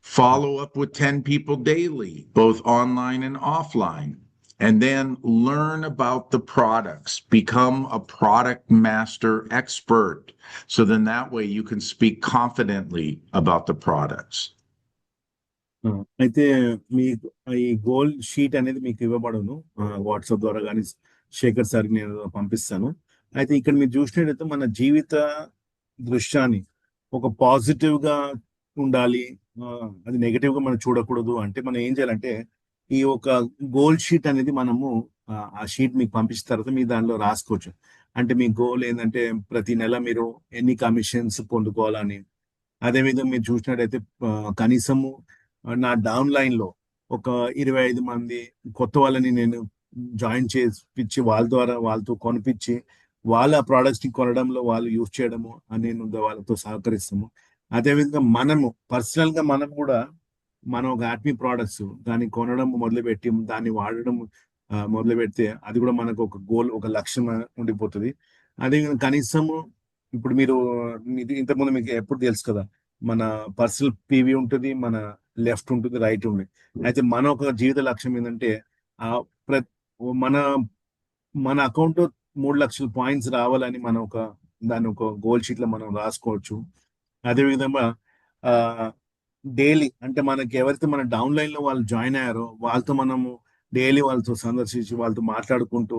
Follow up with 10 people daily, both online and offline, and then learn about the products. Become a product master expert. So then that way you can speak confidently about the products. అయితే మీకు ఈ goal sheet అనేది మీకు ఇవ్వబడను WhatsApp ద్వారా కానీ Shekhar sir నేను పంపిస్తాను. అయితే ఇక్కడ మీరు చూసినట్టయితే మన జీవిత దృశ్యాన్ని ఒక పాజిటివ్ గా ఉండాలి, అది నెగటివ్ గా మనం చూడకూడదు. అంటే మనం ఏం చేయాలంటే ఈ ఒక గోల్ షీట్ అనేది మనము ఆ షీట్ మీకు పంపించిన తర్వాత మీ దానిలో రాసుకోవచ్చు. అంటే మీ గోల్ ఏంటంటే ప్రతి నెల మీరు ఎన్ని కమిషన్స్ పొందుకోవాలని. అదేవిధంగా మీరు చూసినట్టయితే కనీసము నా డౌన్ లైన్ లో ఒక 25 మంది కొత్త వాళ్ళని నేను జాయిన్ చేపించి వాళ్ళ ద్వారా వాళ్ళతో కొనిపించి వాళ్ళ ప్రోడక్ట్స్ ని కొనడంలో వాళ్ళు యూజ్ చేయడము అని నేను వాళ్ళతో సహకరిస్తాము. అదేవిధంగా మనము పర్సనల్ గా మనం కూడా మనం ఒక యాప్మీ ప్రోడక్ట్స్ దాన్ని కొనడం మొదలుపెట్టి దాన్ని వాడడం మొదలు పెడితే అది కూడా మనకు ఒక గోల్, ఒక లక్ష్యం ఉండిపోతుంది. అదేవిధంగా కనీసము ఇప్పుడు మీరు ఇంతకుముందు మీకు ఎప్పుడు తెలుసు కదా, మన పర్సనల్ పీవీ ఉంటుంది, మన లెఫ్ట్ ఉంటుంది, రైట్ ఉంటుంది. అయితే మన ఒక జీవిత లక్ష్యం ఏంటంటే మన మన అకౌంట్ 3 లక్షల పాయింట్స్ రావాలని మనం దాన్ని ఒక గోల్ షీట్ లో మనం రాసుకోవచ్చు. అదేవిధంగా డైలీ అంటే మనకి ఎవరైతే మన డౌన్ లైన్ లో వాళ్ళు జాయిన్ అయ్యారో వాళ్ళతో మనము డైలీ వాళ్ళతో సందర్శించి వాళ్ళతో మాట్లాడుకుంటూ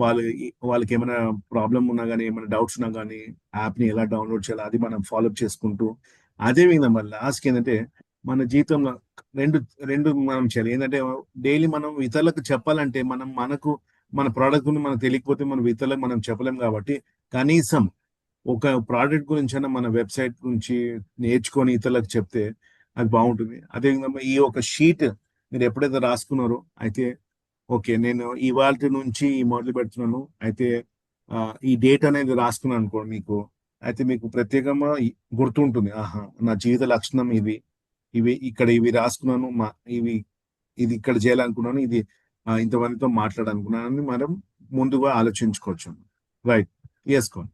వాళ్ళకి ఏమైనా ప్రాబ్లం ఉన్నా కానీ ఏమైనా డౌట్స్ ఉన్నా కానీ యాప్ ని ఎలా డౌన్లోడ్ చేయాలి అది మనం ఫాలోఅప్ చేసుకుంటూ, అదేవిధంగా మళ్ళీ లాస్ట్ ఏంటంటే మన జీవితంలో రెండు మనం చేయాలి. ఏంటంటే డైలీ మనం ఇతరులకు చెప్పాలంటే మన ప్రోడక్ట్ గురించి మనకు తెలియకపోతే మనం ఇతరులకు మనం చెప్పలేం. కాబట్టి కనీసం ఒక ప్రోడక్ట్ గురించి అయినా మన వెబ్సైట్ గురించి నేర్చుకొని ఇతరులకు చెప్తే అది బాగుంటుంది. అదేవిధంగా ఈ ఒక షీట్ మీరు ఎప్పుడైతే రాసుకున్నారో అయితే ఓకే నేను ఇవాళ నుంచి మొదలు పెడుతున్నాను, అయితే ఈ డేట్ అనేది రాసుకున్నాను అనుకో మీకు, అయితే మీకు ప్రత్యేకంగా గుర్తుంటుంది. ఆహా, నా జీవిత లక్షణం ఇవి రాసుకున్నాను, ఇది ఇక్కడ చేయాలనుకున్నాను, ఇది ఇంతమందితో మాట్లాడాలనుకున్నాను మనం ముందుగా ఆలోచించుకోవచ్చు. రైట్, చేసుకోండి.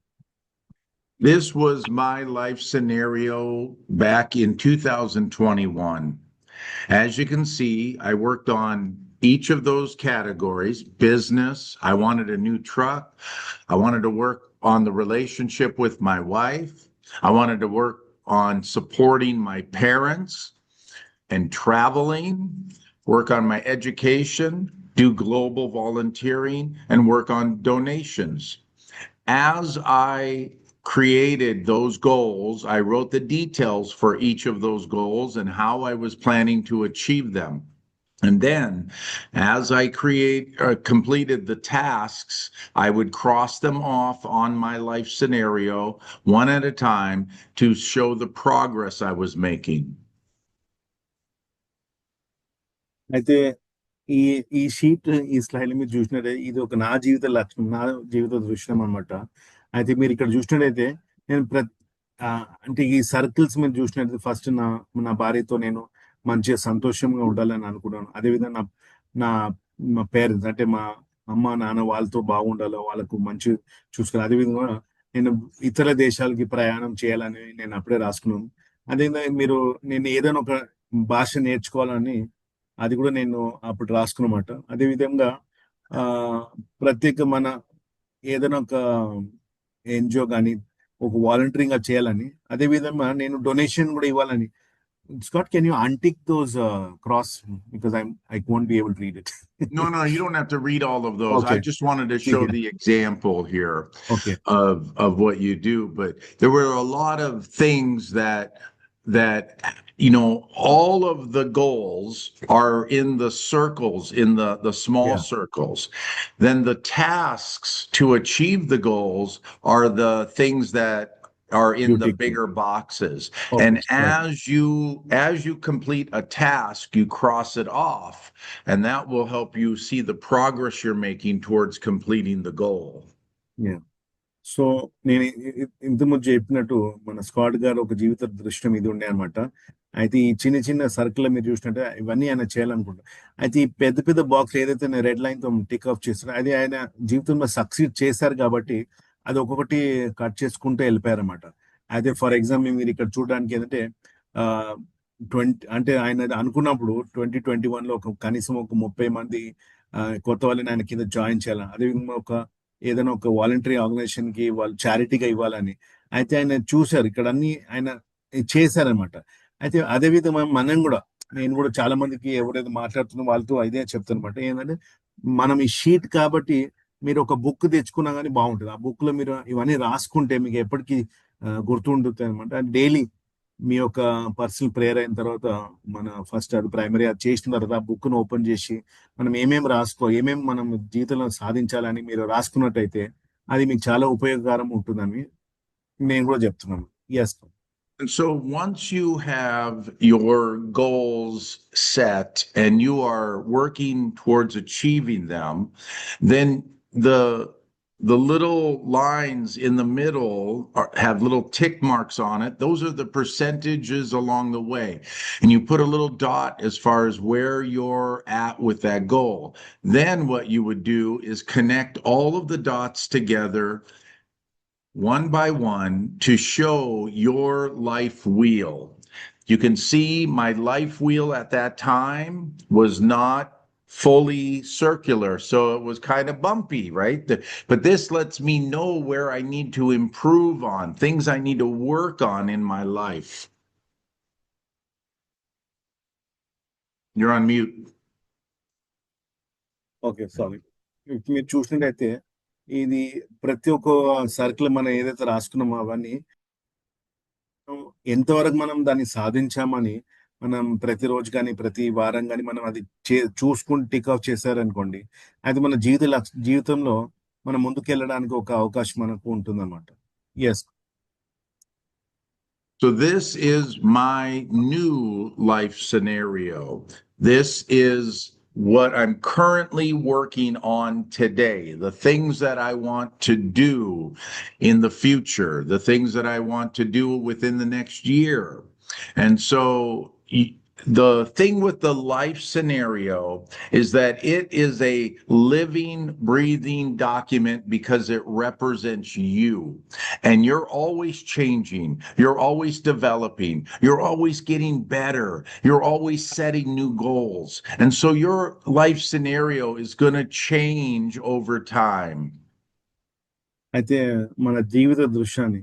This was my life scenario back in 2021. As you can see, I worked on each of those categories. Business, I wanted a new truck. I wanted to work on the relationship with my wife. I wanted to work on supporting my parents and traveling, work on my education, do global volunteering, and work on donations. As I created those goals, I wrote the details for each of those goals and how I was planning to achieve them. And then as I completed the tasks, I would cross them off on my life scenario one at a time to show the progress I was making. అయితే ఈ sheet ఈ slide మీరు చూసినట్టే ఇది ఒక నా జీవిత లక్ష్యం, నా జీవిత దృశ్యం అనమాట. అయితే మీరు ఇక్కడ చూసినట్టయితే నేను అంటే ఈ సర్కిల్స్ మీరు చూసినట్టయితే ఫస్ట్ నా భార్యతో నేను మంచిగా సంతోషంగా ఉండాలని అనుకున్నాను. అదేవిధంగా మా పేరెంట్స్ అంటే మా అమ్మ నాన్న వాళ్ళతో బాగుండాలి, వాళ్ళకు మంచి చూసుకోవాలి. అదేవిధంగా నేను ఇతర దేశాలకి ప్రయాణం చేయాలని నేను అప్పుడే రాసుకున్నాను. అదేవిధంగా నేను ఏదైనా ఒక భాష నేర్చుకోవాలని అది కూడా నేను అప్పుడు రాసుకున్నమాట. అదేవిధంగా ప్రత్యేక మన ఏదైనా ఒక ఎన్జిఓ కానీ ఒక వాలంటీరింగ్ గా చేయాలని, అదే విధంగా నేను డొనేషన్ కూడా ఇవ్వాలని. Scott, can you untick those cross, because I won't be able to read it. No, no, you don't have to read all of those. I Okay. just wanted to show Okay. the example here Okay. of what you do. But there were a lot of things that all of the goals are in the circles, in the small Yeah. circles. Then the tasks to achieve the goals are the things that are in You the take them. bigger boxes. Okay. And Right. as you complete a task, you cross it off, and that will help you see the progress you're making towards completing the goal. Yeah. So నేను ఇంతకుముందు చెప్పినట్టు మన Scott గారు ఒక జీవిత దృశ్యం ఇది ఉండే అనమాట. అయితే ఈ చిన్న చిన్న సర్కిల్ మీరు చూసినట్టే ఇవన్నీ ఆయన చేయాలనుకుంటారు. అయితే ఈ పెద్ద పెద్ద బాక్స్ ఏదైతే రెడ్ లైన్ తో టిక్ ఆఫ్ చేస్తారో అది ఆయన జీవితంలో సక్సీడ్ చేశారు కాబట్టి అది ఒక్కొక్కటి కట్ చేసుకుంటూ వెళ్ళిపోయారు అనమాట. అయితే ఫర్ ఎగ్జాంపుల్ మీరు ఇక్కడ చూడడానికి ఏంటంటే 20 అంటే ఆయన అనుకున్నప్పుడు 2021 లో కనీసం ఒక 30 మంది కొత్త వాళ్ళని ఆయన కింద జాయిన్ చేయాలని, అదేవిధంగా ఏదైనా ఒక వాలంటరీ ఆర్గనైజేషన్ కి వాళ్ళు చారిటీగా ఇవ్వాలని. అయితే ఆయన చూశారు ఇక్కడ అన్ని ఆయన చేశారనమాట. అయితే అదే విధంగా మనం కూడా, నేను కూడా చాలా మందికి ఎవరైతే మాట్లాడుతున్నా వాళ్ళతో ఇదే చెప్తాను అనమాట. ఏంటంటే మనం ఈ షీట్ కాబట్టి మీరు ఒక బుక్ తెచ్చుకున్నా కానీ బాగుంటుంది. ఆ బుక్ లో మీరు ఇవన్నీ రాసుకుంటే మీకు ఎప్పటికీ గుర్తుంటుంది అనమాట. డైలీ మీ యొక్క పర్సనల్ ప్రేయర్ అయిన తర్వాత మన ఫస్ట్ అది ప్రైమరీ అది చేసిన తర్వాత ఆ బుక్ ను ఓపెన్ చేసి మనం ఏమేమి మనం జీవితంలో సాధించాలని మీరు రాసుకున్నట్టయితే అది మీకు చాలా ఉపయోగకరం ఉంటుందని నేను కూడా చెప్తున్నాను. Yes. And so once you have your goals set and you are working towards achieving them, then the little lines in the middle have little tick marks on it. Those are the percentages along the way. And you put a little dot as far as where you're at with that goal. Then what you would do is connect all of the dots together one by one to show your life wheel. You can see my life wheel at that time was not fully circular, so it was kind of bumpy, right? But this lets me know where I need to improve on, things I need to work on in my life. You're on mute. Okay, sorry. మీరు చూసినట్టయితే ఇది ప్రతి ఒక్క circle మనం ఏదైతే రాసుకున్నామో అవన్నీ ఎంతవరకు మనం దాన్ని సాధించామని మనం ప్రతిరోజు కానీ ప్రతి వారం కానీ మనం అది చూసుకుని టిక్ ఆఫ్ చేశారనుకోండి, అది మన జీవితంలో మనం ముందుకెళ్ళడానికి ఒక అవకాశం మనకు ఉంటుందన్నమాట. Yes. So this is my new life scenario. This is what I'm currently working on today, the things that I want to do in the future, the things that I want to do within the next year. And so the thing with the life scenario is that it is a living, breathing document because it represents you. And you're always changing. You're always developing. You're always getting better. You're always setting new goals. And so your life scenario is going to change over time. అయితే మన జీవిత దృశ్యాన్ని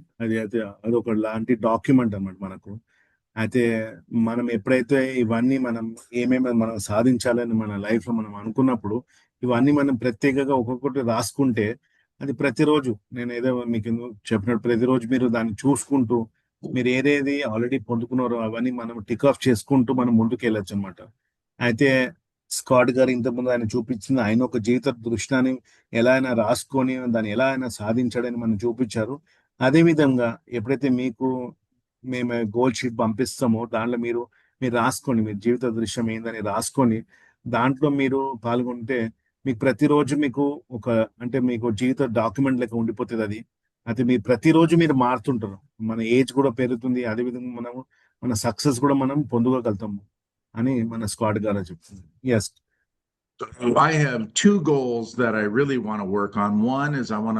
అదొక లాంటి document అన్నమాట మనకు. అయితే మనం ఎప్పుడైతే ఇవన్నీ ఏమేమి మనం సాధించాలని మన లైఫ్ లో మనం అనుకున్నప్పుడు ఇవన్నీ మనం ప్రత్యేకంగా ఒక్కొక్కటి రాసుకుంటే అది ప్రతిరోజు, నేను ఏదో మీకు చెప్పినట్టు ప్రతిరోజు మీరు దాన్ని చూసుకుంటూ మీరు ఏదేది ఆల్రెడీ పొందుకున్నారో అవన్నీ మనం టిక్ ఆఫ్ చేసుకుంటూ మనం ముందుకు వెళ్ళొచ్చు అనమాట. అయితే స్కాట్ గారు ఇంతకుముందు ఆయన చూపించింది ఆయన ఒక జీవిత దృష్టాన్ని ఎలా అయినా రాసుకొని దాన్ని ఎలా అయినా సాధించాడని మనం చూపించారు. అదే విధంగా ఎప్పుడైతే మేము గోల్ షీట్ పంపిస్తామో దాంట్లో మీరు రాసుకోండి, మీ జీవిత దృశ్యం ఏందని రాసుకొని దాంట్లో మీరు పాల్గొంటే మీకు ప్రతిరోజు మీకు మీకు జీవిత డాక్యుమెంట్ లెక్క ఉండిపోతుంది అది. అయితే మీరు ప్రతిరోజు మీరు మారుతుంటారు, మన ఏజ్ కూడా పెరుగుతుంది, అదేవిధంగా మన సక్సెస్ కూడా మనం పొందుకోగలుగుతాము అని మన స్క్వాడ్ గారు చెప్తుంది. Yes. I have two goals that I really want to work on. One is I want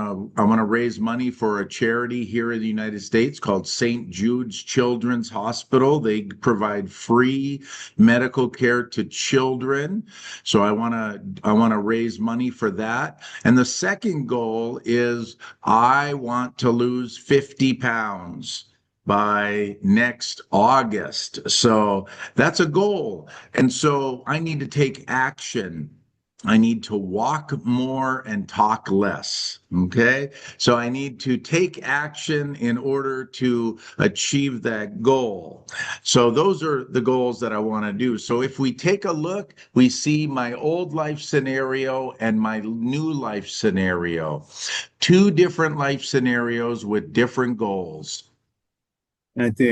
to raise money for a charity here in the United States called St. Jude's Children's Hospital. They provide free medical care to children. So I want to raise money for that. And the second goal is I want to lose 50 pounds by next August. So that's a goal. And so I need to take action. I need to walk more and talk less. Okay. So I need to take action in order to achieve that goal. So those are the goals that I want to do. So if we take a look, we see my old life scenario and my new life scenario, two different life scenarios with different goals. అయితే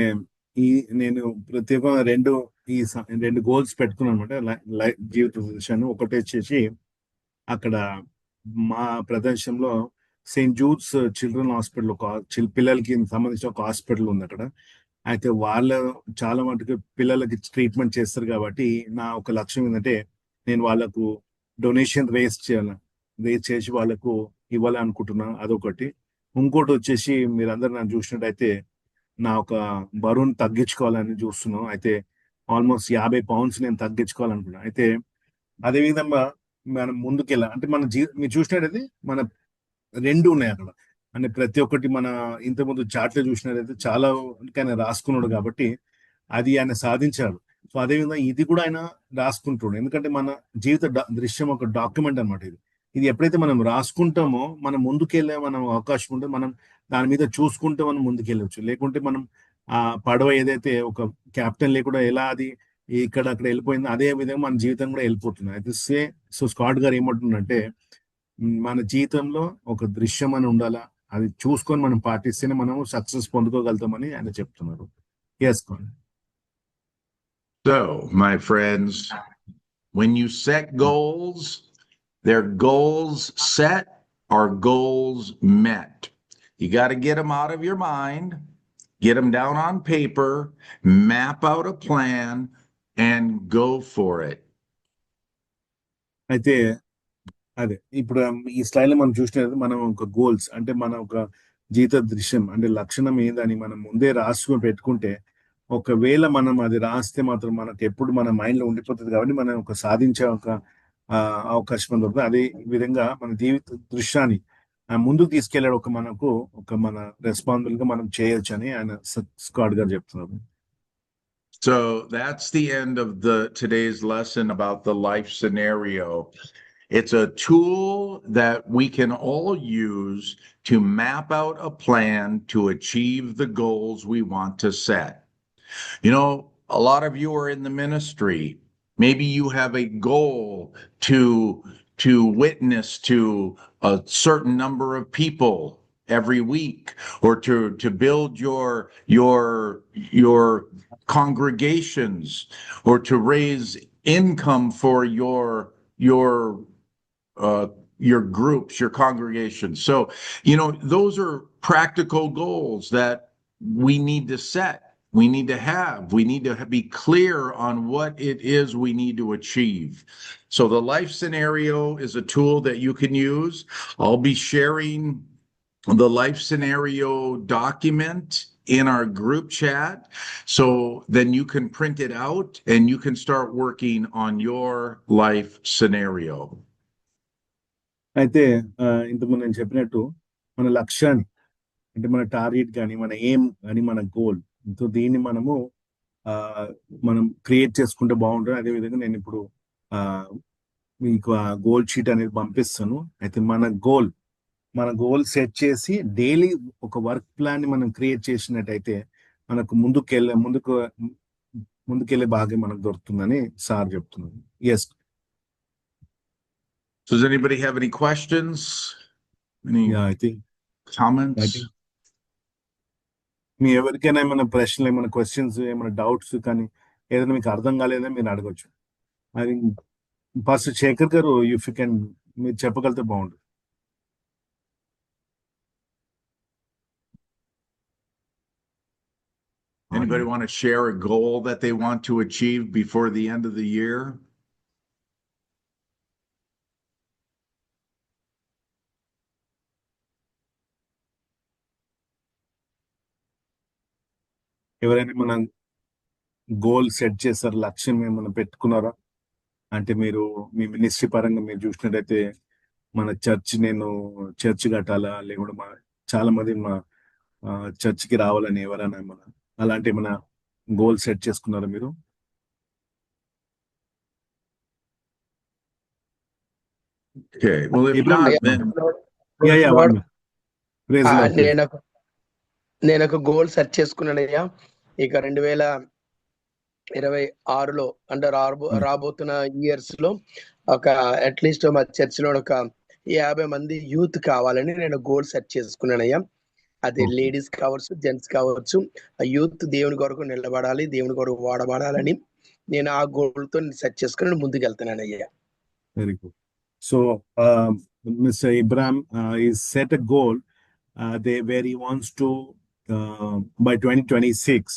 నేను ప్రత్యేకంగా రెండు goals పెట్టుకున్నాను అనమాట. Life జీవిత విషయాన్ని ఒకటి వచ్చేసి అక్కడ మా ప్రదేశంలో సెయింట్ జూడ్స్ చిల్డ్రన్ హాస్పిటల్ పిల్లలకి సంబంధించిన ఒక హాస్పిటల్ ఉంది అక్కడ. అయితే వాళ్ళు చాలా మటుకు పిల్లలకి ట్రీట్మెంట్ చేస్తారు కాబట్టి నా ఒక లక్ష్యం ఏంటంటే నేను వాళ్ళకు డొనేషన్ రేస్ చేసి వాళ్ళకు ఇవ్వాలనుకుంటున్నాను. అదొకటి. ఇంకోటి వచ్చేసి మీరందరూ నన్ను చూసినట్టయితే నా ఒక బరువును తగ్గించుకోవాలని చూస్తున్నాను. అయితే ఆల్మోస్ట్ 50 పౌండ్స్ నేను తగ్గించుకోవాలనుకున్నాను. అయితే అదే విధంగా మనం అంటే మీరు చూసినట్టయితే మన రెండు ఉన్నాయి అక్కడ. అంటే ప్రతి ఒక్కటి మన ఇంతకుముందు చార్ట్లో చూసినట్టయితే చాలా ఆయన రాసుకున్నాడు కాబట్టి అది ఆయన సాధించాడు. సో అదేవిధంగా ఇది కూడా ఆయన రాసుకుంటున్నాడు. ఎందుకంటే మన జీవిత దృశ్యం ఒక డాక్యుమెంట్ అనమాట. ఇది ఎప్పుడైతే మనం రాసుకుంటామో మనం ముందుకెళ్ళే మనం అవకాశం ఉంటుంది. మనం దాని మీద చూసుకుంటే మనం ముందుకెళ్ళవచ్చు. లేకుంటే మనం ఆ పడవ ఏదైతే ఒక క్యాప్టెన్ లేకుండా ఎలా అది ఇక్కడ అక్కడ వెళ్ళిపోయిందో అదే విధంగా మన జీవితం కూడా వెళ్ళిపోతుంది. అయితే సో స్కాట్ గారు ఏమంటుందంటే మన జీవితంలో ఒక దృశ్యం అని ఉండాలా, అది చూసుకొని మనం పాటిస్తేనే మనం సక్సెస్ పొందుకోగలుగుతామని ఆయన చెప్తున్నారు. చేసుకోండి. So, my friends, when you set goals, their goals set are goals met. You got to get them out of your mind, get them down on paper, map out a plan, and go for it. అయితే అదే ఇప్పుడు ఈ slide లో మనం చూసినది మనం ఒక goals అంటే మన ఒక జీవిత దృశ్యం అంటే లక్షణం ఏదని మనం ముందే రాసుకొని పెట్టుకుంటే ఒకవేళ మనం అది రాస్తే మాత్రం మనకు ఎప్పుడు మన మైండ్ లో ఉండిపోతుంది కాబట్టి మనం ఒక సాధించే ఒక అవకాశం దొరుకుతుంది. అదే విధంగా మన జీవిత దృశ్యాన్ని ముందుకు తీసుకెళ్ళాడు మన రెస్పాన్సిబుల్ గా మనం చేయొచ్చు అని ఆయన స్కాట్ గారు చెప్తున్నారు. So that's the end of today's lesson about the life scenario. It's a tool that we can all use to map out a plan to achieve the goals we want to set. You know, a lot of you are in the ministry. Maybe you have a goal to witness to a certain number of people every week, or to build your congregations, or to raise income for your groups, your congregations. So, you know, those are practical goals that we need to set. We need to have. We need to be clear on what it is we need to achieve. So the life scenario is a tool that you can use. I'll be sharing the life scenario document in our group chat. So then you can print it out and you can start working on your life scenario. అయితే ఇంతకుముందు నేను చెప్పినట్టు మన లక్ష్యాన్ని అంటే మన target కానీ మన ఎయిమ్ కానీ మన గోల్ సో దీన్ని మనం క్రియేట్ చేసుకుంటే బాగుంటుంది. అదేవిధంగా నేను ఇప్పుడు మీకు ఆ గోల్ షీట్ అనేది పంపిస్తాను. అయితే మన గోల్ సెట్ చేసి డైలీ ఒక వర్క్ ప్లాన్ ని మనం క్రియేట్ చేసినట్టయితే మనకు ముందుకెళ్ళే భాగం మనకు దొరుకుతుందని సార్ చెప్తున్నాను. Yes. So does anybody have any questions? I think comments? మీ ఎవరికైనా ఏమైనా ప్రశ్నలు ఏమైనా క్వశ్చన్స్ ఏమైనా డౌట్స్ కానీ ఏదైనా మీకు అర్థం కాలేదని మీరు అడగచ్చు. అది ఫస్ట్ శేఖర్ గారు ఇఫ్ యూ కెన్ మీరు చెప్పగలిగితే బాగుంటుంది. Anybody want to share a goal that they want to achieve before the end of the year? ఎవరైనా మన గోల్ సెట్ చేశారు, లక్ష్యం ఏమైనా పెట్టుకున్నారా? అంటే మీరు మీ మినిస్ట్రీ పరంగా మీరు చూసినట్టయితే మన నేను చర్చ్ కట్టాలా, లేకుంటే చాలా మంది మా చర్చ్కి రావాలని ఎవరైనా ఏమన్నా అలాంటి ఏమైనా గోల్ సెట్ చేసుకున్నారా మీరు? Okay. Well, if Abraham, not, అయ్యా, then yeah yeah Lord, praise Lord. నేను ఒక గోల్ సెట్ చేసుకున్నానయ్యా. ఇక 2026లో అంటే రాబోతున్న ఇయర్స్ లో ఒక అట్లీస్ట్ మా చర్చ్ లో ఒక 50 మంది యూత్ కావాలని నేను గోల్ సెట్ చేసుకున్నానయ్యా. అది Okay. లేడీస్ కావచ్చు, జెంట్స్ కావచ్చు. ఆ యూత్ దేవుని కొరకు నిలబడాలి, దేవుని కొరకు వాడబడాలని నేను ఆ గోల్ తో సెట్ చేసుకుని ముందుకు వెళ్తున్నానయ్యా. Very good. So, Mr. Abraham is set a goal where he wants to, by 2026,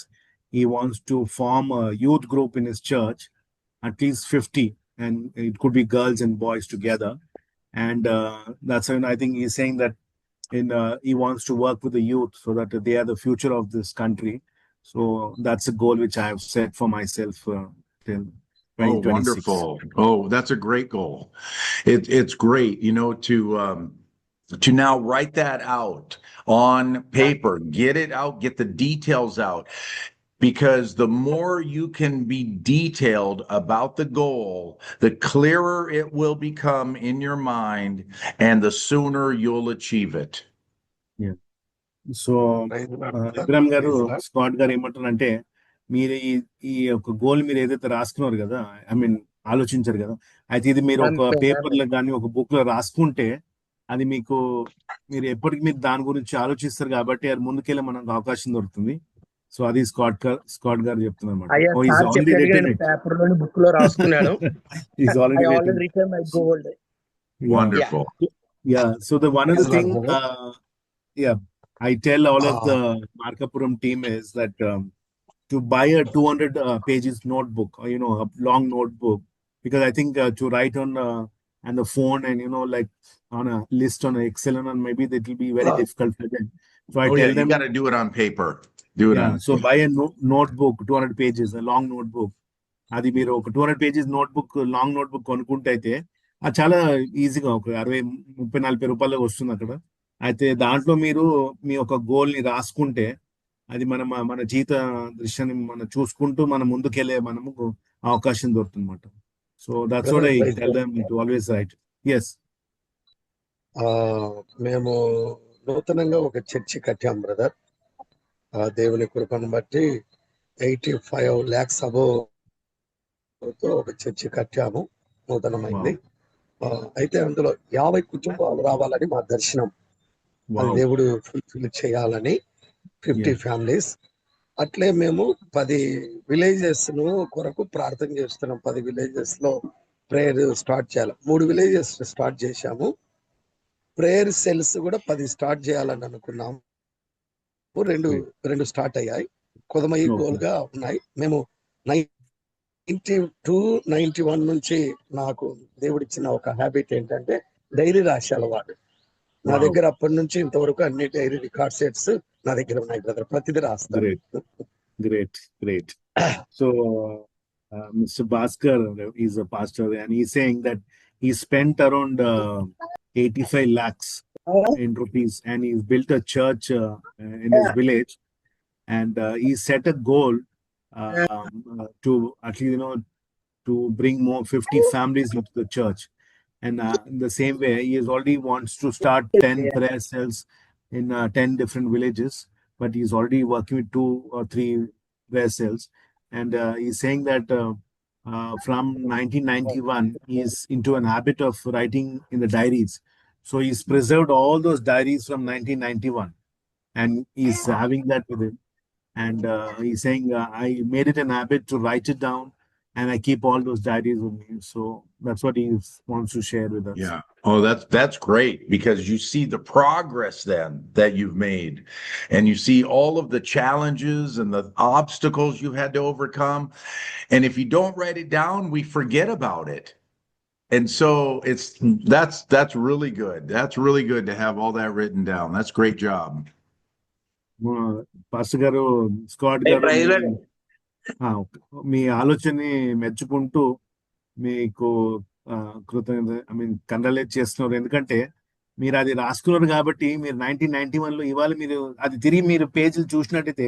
he wants to form a youth group in his church, at least 50, and it could be girls and boys together. And that's when I think he's saying that he wants to work with the youth so that they are the future of this country. So that's a goal which I have set for myself till oh, 2026. wonderful. Oh, that's a great goal. It's great, to now write that out on paper, get it out, get the details out. Because the more you can be detailed about the goal, the clearer it will become in your mind, and the sooner you'll achieve it. So Ibrahim గారు, Scott గారు ఏమంటారంటే, మీరు ఈ యొక్క goal మీరు ఏదైతే రాసుకున్నారు కదా, ఐ మీన్ ఆలోచించారు కదా, అయితే ఇది మీరు ఒక పేపర్ లో కానీ ఒక బుక్ లో రాసుకుంటే అది మీకు మీరు ఎప్పటికీ మీరు దాని గురించి ఆలోచిస్తారు కాబట్టి అది ముందుకెళ్ళి మనకు అవకాశం దొరుకుతుంది. సో అది స్కాట్ గారు చెప్తున్నారు అన్నమాట. పేపర్ లోని బుక్ లో రాసుకున్నాను. Wonderful. Yeah. So the one other thing, yeah, I tell all of the Markapuram team is that to buy a 200 pages notebook, or a long notebook, because I think to write on the phone and like on a list on Excel and maybe that will be very difficult for them. So I tell them you got to do it on paper. Do it on. So buy a notebook, 200 pages, a long notebook. అది మీరు ఒక 200 pages notebook, long notebook కొనుక్కుంటే అయితే అది చాలా ఈజీగా ఒక 60-40 రూపాయలు వస్తుంది అక్కడ. అయితే దాంట్లో మీరు మీ యొక్క గోల్ ని రాసుకుంటే అది మన జీవిత దృశ్యాన్ని మనం చూసుకుంటూ మనం ముందుకెళ్ళే మనము అవకాశం దొరుకుతుంది అన్నమాట. So that's what I tell them to always right. yes. మేము నూతనంగా ఒక చర్చి కట్టాం బ్రదర్. దేవుని కృపను బట్టి 85 lakhs అబోవ్తో ఒక చర్చి కట్టాము, నూతనమైంది. అయితే అందులో 50 కుటుంబాలు రావాలని మా దర్శనం. అది దేవుడు ఫుల్ఫిల్ చేయాలని 50 ఫ్యామిలీస్. అట్లే మేము 10 విలేజెస్ ను కొరకు ప్రార్థన చేస్తున్నాం. 10 విలేజెస్ లో ప్రేయర్ స్టార్ట్ చేయాలి. 3 విలేజెస్ స్టార్ట్ చేశాము. ప్రేయర్ సెల్స్ కూడా 10 స్టార్ట్ చేయాలని అనుకున్నాము. రెండు స్టార్ట్ అయ్యాయి. కొదమయ్యి గోల్ గా ఉన్నాయి. మేము 92-91 నుంచి నాకు దేవుడిచ్చిన ఒక హ్యాబిట్ ఏంటంటే డైరీ రాసే అలవాటు. నా దగ్గర అప్పటి నుంచి ఇంతవరకు అన్ని డైరీ రికార్డ్ సెట్స్ నా దగ్గర ఉన్నాయి బ్రదర్. ప్రతిదీ రాస్తాను. Great. So Mr. Bhaskar is a pastor and he's saying that he spent around 85 lakhs in rupees and he's built a church in his village, and he set a goal to actually to bring more 50 families into the church. And in the same way, he already wants to start 10 prayer cells in 10 different villages, but he's already working with 2 or 3 prayer cells. And he's saying that from 1991, he's into an habit of writing in the diaries. So he's preserved all those diaries from 1991, and he's having that with him. And he's saying, I made it an habit to write it down, and I keep all those diaries with me. So that's what he wants to share with us. Yeah. Oh, that's great, because you see the progress then that you've made, and you see all of the challenges and the obstacles you had to overcome. And if you don't write it down, we forget about it. And so that's really good. That's really good to have all that written down. That's a great job. Pastor గారు, Scott గారు మీ ఆలోచనని మెచ్చుకుంటూ మీకు కృతజ్ఞత congratulate చేస్తున్నారు. ఎందుకంటే మీరు అది రాసుకున్నారు కాబట్టి మీరు 1991 లో ఇవాళ మీరు అది తిరిగి మీరు పేజీలు చూసినట్టయితే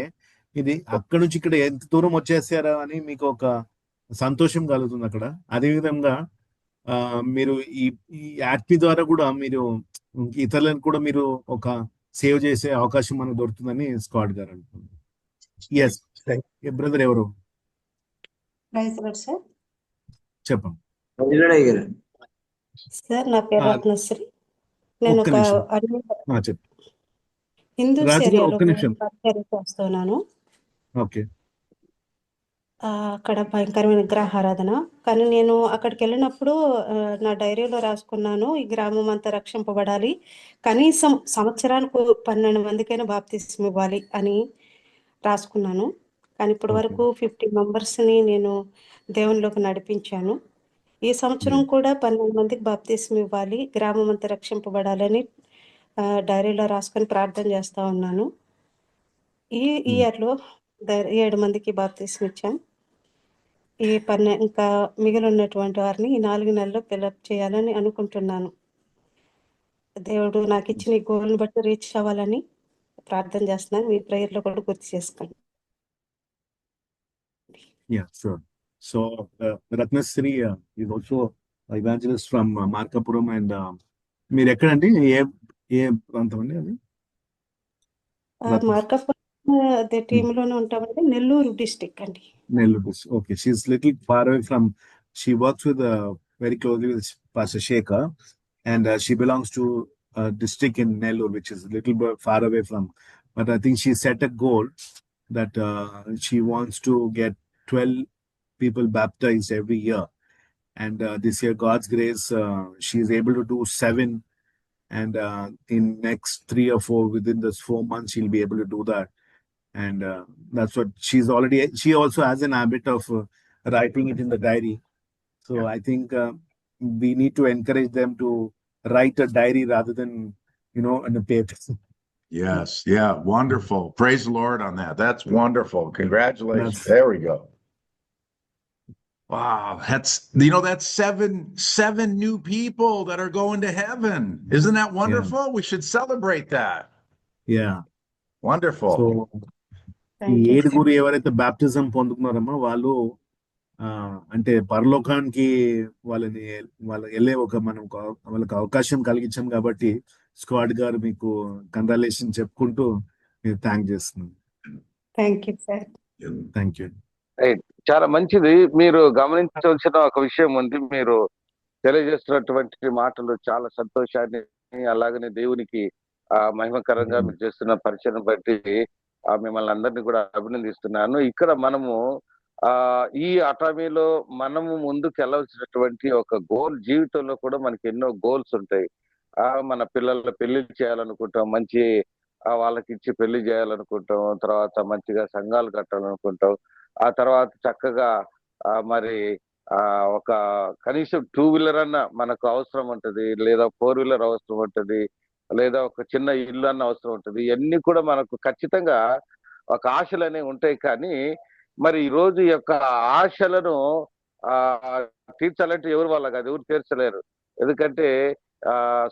ఇది అక్కడ నుంచి ఇక్కడ ఎంత దూరం వచ్చేసారా అని మీకు ఒక సంతోషం కలుగుతుంది అక్కడ. అదేవిధంగా మీరు ఈ యాక్ట్ ద్వారా కూడా మీరు ఇతరులను కూడా మీరు ఒక సేవ్ చేసే అవకాశం మనకు దొరుకుతుందని స్కాట్ గారు అంటున్నారు. ఎస్ బ్రదర్ ఎవరు చెప్పండి సార్. నా పేరు రత్నశ్రీ. నేను ఒక్క ఒక నిమిషం చెప్పు హిందూస్ రాజు గారు, ఏరియాలో ఒక్క నిమిషం. చేస్తున్నాను. ఓకే అక్కడ భయంకరమైన విగ్రహారాధన. కానీ నేను అక్కడికి వెళ్ళినప్పుడు నా డైరీలో రాసుకున్నాను, ఈ గ్రామం అంతా రక్షింపబడాలి, కనీసం సంవత్సరానికి 12 మందికైనా బాప్తిస్మం ఇవ్వాలి అని రాసుకున్నాను. కానీ ఇప్పటి వరకు 50 మెంబర్స్ని నేను దేవునిలోకి నడిపించాను. ఈ సంవత్సరం కూడా 12 మందికి బాప్తిస్మం ఇవ్వాలి, గ్రామం అంతా రక్షింపబడాలని డైరీలో రాసుకొని ప్రార్థన చేస్తా ఉన్నాను. ఈ ఇయర్లో 7 మందికి బాప్తిస్మం ఇచ్చాం. ఈ ఇంకా మిగిలి ఉన్నటువంటి వారిని ఈ 4 నెలల్లో ఫిలప్ చేయాలని అనుకుంటున్నాను. దేవుడు నాకు ఇచ్చిన ఈ గోల్ని బట్టి రీచ్ అవ్వాలని ప్రార్థన చేస్తున్నాను. మీ ప్రేయర్లో కూడా గుర్తు చేసుకోండి. Yeah, sure. So Ratnasri is also evangelist from Markapuram and మీరు ఎక్కడండి, ఏ ప్రాంతం అండి అది? మార్కాపురం అదే టీంలోనే ఉంటామండి. నెల్లూరు డిస్టిక్ అండి. Nellore. Okay, she's little far away from, she works with very closely with Pastor Shekhar and she belongs to a district in Nellore which is a little bit far away from, but I think she set a goal that she wants to get 12 people baptized every year, and this year God's grace she is able to do 7, and in next 3 or 4 within this 4 months she'll be able to do that. And that's what she also has an habit of writing it in the diary. So I think we need to encourage them to write a diary rather than in a paper. Yes. Yeah. Wonderful. Praise the Lord on that. That's wonderful. Congratulations. Yes. There we go. Wow. That's seven new people that are going to heaven. Isn't that wonderful? We should celebrate that. Yeah. Wonderful. So Thank you. 7 ఎవరైతే baptism పొందుకున్నారమ్మా వాళ్ళు అంటే పరలోకానికి వాళ్ళని వెళ్ళే వాళ్ళకి అవకాశం కలిగించాం కాబట్టి squad గారు మీకు కంగ్రాచులేషన్ చెప్పుకుంటూ మీరు థ్యాంక్ చేస్తున్నాం. Thank you sir. Thank you. చాలా మంచిది. మీరు గమనించవలసిన ఒక విషయం ఉంది. మీరు తెలియజేస్తున్నటువంటి మాటలు చాలా సంతోషాన్ని, అలాగనే దేవునికి మహిమకరంగా మీరు చేస్తున్న పరిచయం బట్టి మిమ్మల్ని అందరినీ కూడా అభినందిస్తున్నాను. ఇక్కడ మనము ఈ అటామీలో మనము ముందుకు వెళ్ళవలసినటువంటి ఒక గోల్, జీవితంలో కూడా మనకి ఎన్నో గోల్స్ ఉంటాయి. మన పిల్లల పెళ్లి చేయాలనుకుంటాం, మంచి వాళ్ళకి ఇచ్చి పెళ్లి చేయాలనుకుంటాం, తర్వాత మంచిగా సంఘాలు కట్టాలనుకుంటాం, ఆ తర్వాత చక్కగా మరి ఒక కనీసం 2 వీలర్ అన్న మనకు అవసరం ఉంటది, లేదా 4 వీలర్ అవసరం ఉంటది, లేదా ఒక చిన్న ఇల్లు అన్న అవసరం ఉంటది. ఇవన్నీ కూడా మనకు ఖచ్చితంగా ఒక ఆశలు అనేవి ఉంటాయి. కానీ మరి ఈ రోజు యొక్క ఆశలను తీర్చాలంటే ఎవరు వల్ల కాదు, ఎవరు తీర్చలేరు. ఎందుకంటే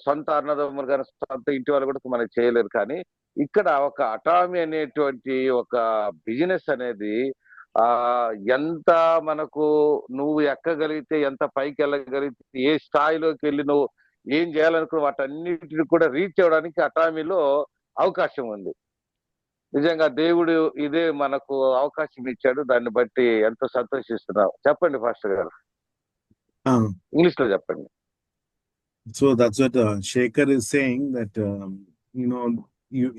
సొంత అన్నదమ్ములు కానీ సొంత ఇంటి వాళ్ళు కూడా మనకి చేయలేరు. కానీ ఇక్కడ ఒక అటామీ అనేటువంటి ఒక బిజినెస్ అనేది ఎంత మనకు నువ్వు ఎక్కగలిగితే, ఎంత పైకి వెళ్ళగలిగితే, ఏ స్థాయిలోకి వెళ్ళి నువ్వు ఏం చేయాలనుకున్న వాటన్నిటిని కూడా రీచ్ అవ్వడానికి అటామీలో అవకాశం ఉంది. నిజంగా దేవుడు ఇదే మనకు అవకాశం ఇచ్చాడు. దాన్ని బట్టి ఎంతో సంతోషిస్తున్నాం. చెప్పండి పాస్టర్ గారు, ఇంగ్లీష్ లో చెప్పండి. So that's what Shekhar is saying, that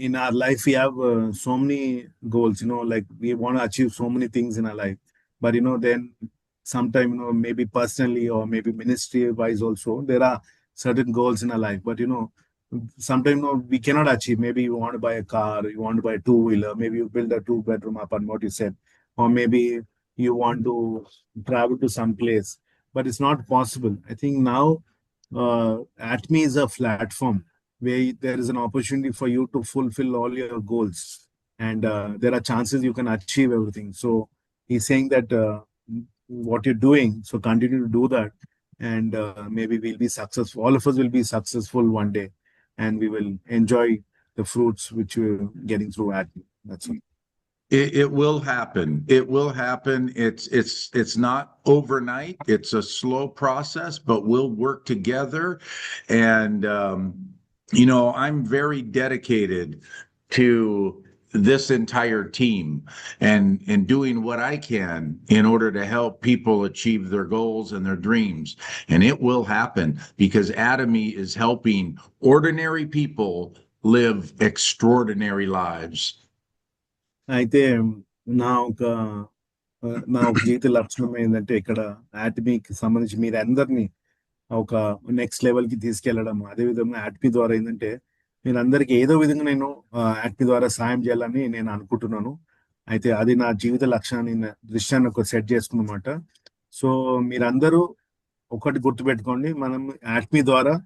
in our life we have so many goals, like we want to achieve so many things in our life, but then sometime maybe personally or maybe ministry wise also there are certain goals in our life, but sometimes we cannot achieve. Maybe you want to buy a car, you want to buy a 2-wheeler, maybe you build a 2-bedroom apartment, what you said, or maybe you want to travel to some place, but it's not possible. I think now ATME is a platform where there is an opportunity for you to fulfill all your goals. and there are chances you can achieve everything. So he's saying that what you're doing, so continue to do that, and maybe we'll be successful. All of us will be successful one day, and we will enjoy the fruits which we're getting through ATME. That's all. It will happen. It will happen. It's not overnight. It's a slow process, but we'll work together. And I'm very dedicated to this entire team and doing what I can in order to help people achieve their goals and their dreams. And it will happen because Atomy is helping ordinary people live extraordinary lives. అయితే నా ఒక నా ఒక జీవిత లక్ష్యం ఏంటంటే ఇక్కడ ఆటమీకి సంబంధించి మీరు అందరినీ ఒక నెక్స్ట్ లెవెల్ కి తీసుకెళ్లడం, అదే విధంగా ఆటమీ ద్వారా ఏంటంటే మీరందరికీ ఏదో విధంగా నేను ఆటమీ ద్వారా సాయం చేయాలని నేను అనుకుంటున్నాను. అయితే అది నా జీవిత దృశ్యాన్ని ఒక సెట్ చేసుకున్నమాట. సో మీరందరూ ఒకటి గుర్తుపెట్టుకోండి, మనం ఆటమీ ద్వారా